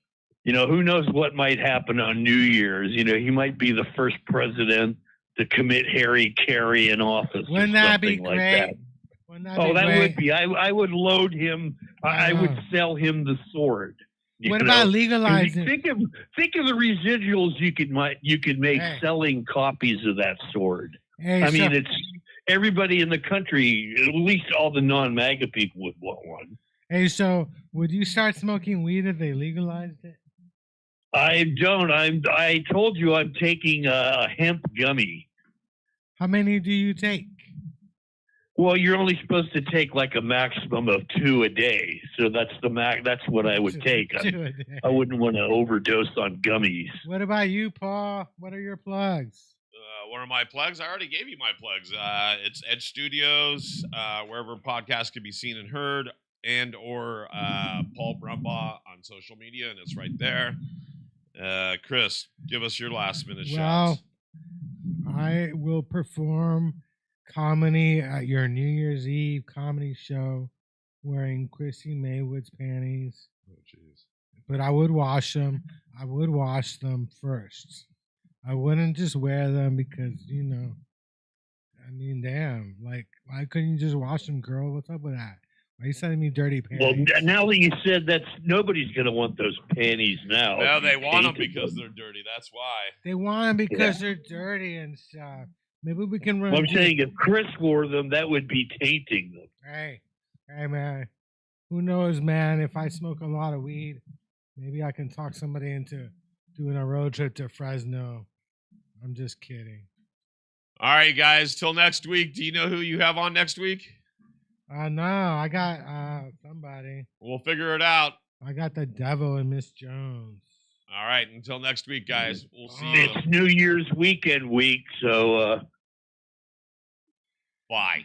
who knows what might happen on New Year's. He might be the first president to commit Harry Carey in office. Wouldn't that be great? That would be. I would load him. I would sell him the sword. What about legalizing? Think of the residuals you could make selling copies of that sword. It's everybody in the country, at least all the non-MAGA people would want one. Hey, so would you start smoking weed if they legalized it? I don't. I told you I'm taking a hemp gummy. How many do you take? Well, you're only supposed to take like a maximum of 2 a day. So that's that's what I would take. I wouldn't want to overdose on gummies. What about you, Paul? What are your plugs? What are my plugs? I already gave you my plugs. It's Edge Studios, wherever podcasts can be seen and heard, and or Paul Brumbaugh on social media, and it's right there. Chris, give us your last minute shots. I will perform comedy at your New Year's Eve comedy show wearing Chrissy Maywood's panties. Oh, jeez. But I would wash them. I would wash them first. I wouldn't just wear them because, damn. Like, why couldn't you just wash them, girl? What's up with that? Why are you sending me dirty panties? Well, now that you said nobody's going to want those panties now. No, they want them because they're dirty. That's why. They want them because they're dirty and stuff. Maybe we can run. Well, I'm saying if Chris wore them, that would be tainting them. Hey, man. Who knows, man? If I smoke a lot of weed, maybe I can talk somebody into doing a road trip to Fresno. I'm just kidding. All right, guys. Till next week. Do you know who you have on next week? No, I got somebody. We'll figure it out. I got the devil and Miss Jones. All right. Until next week, guys. We'll see you. It's New Year's weekend week, so bye.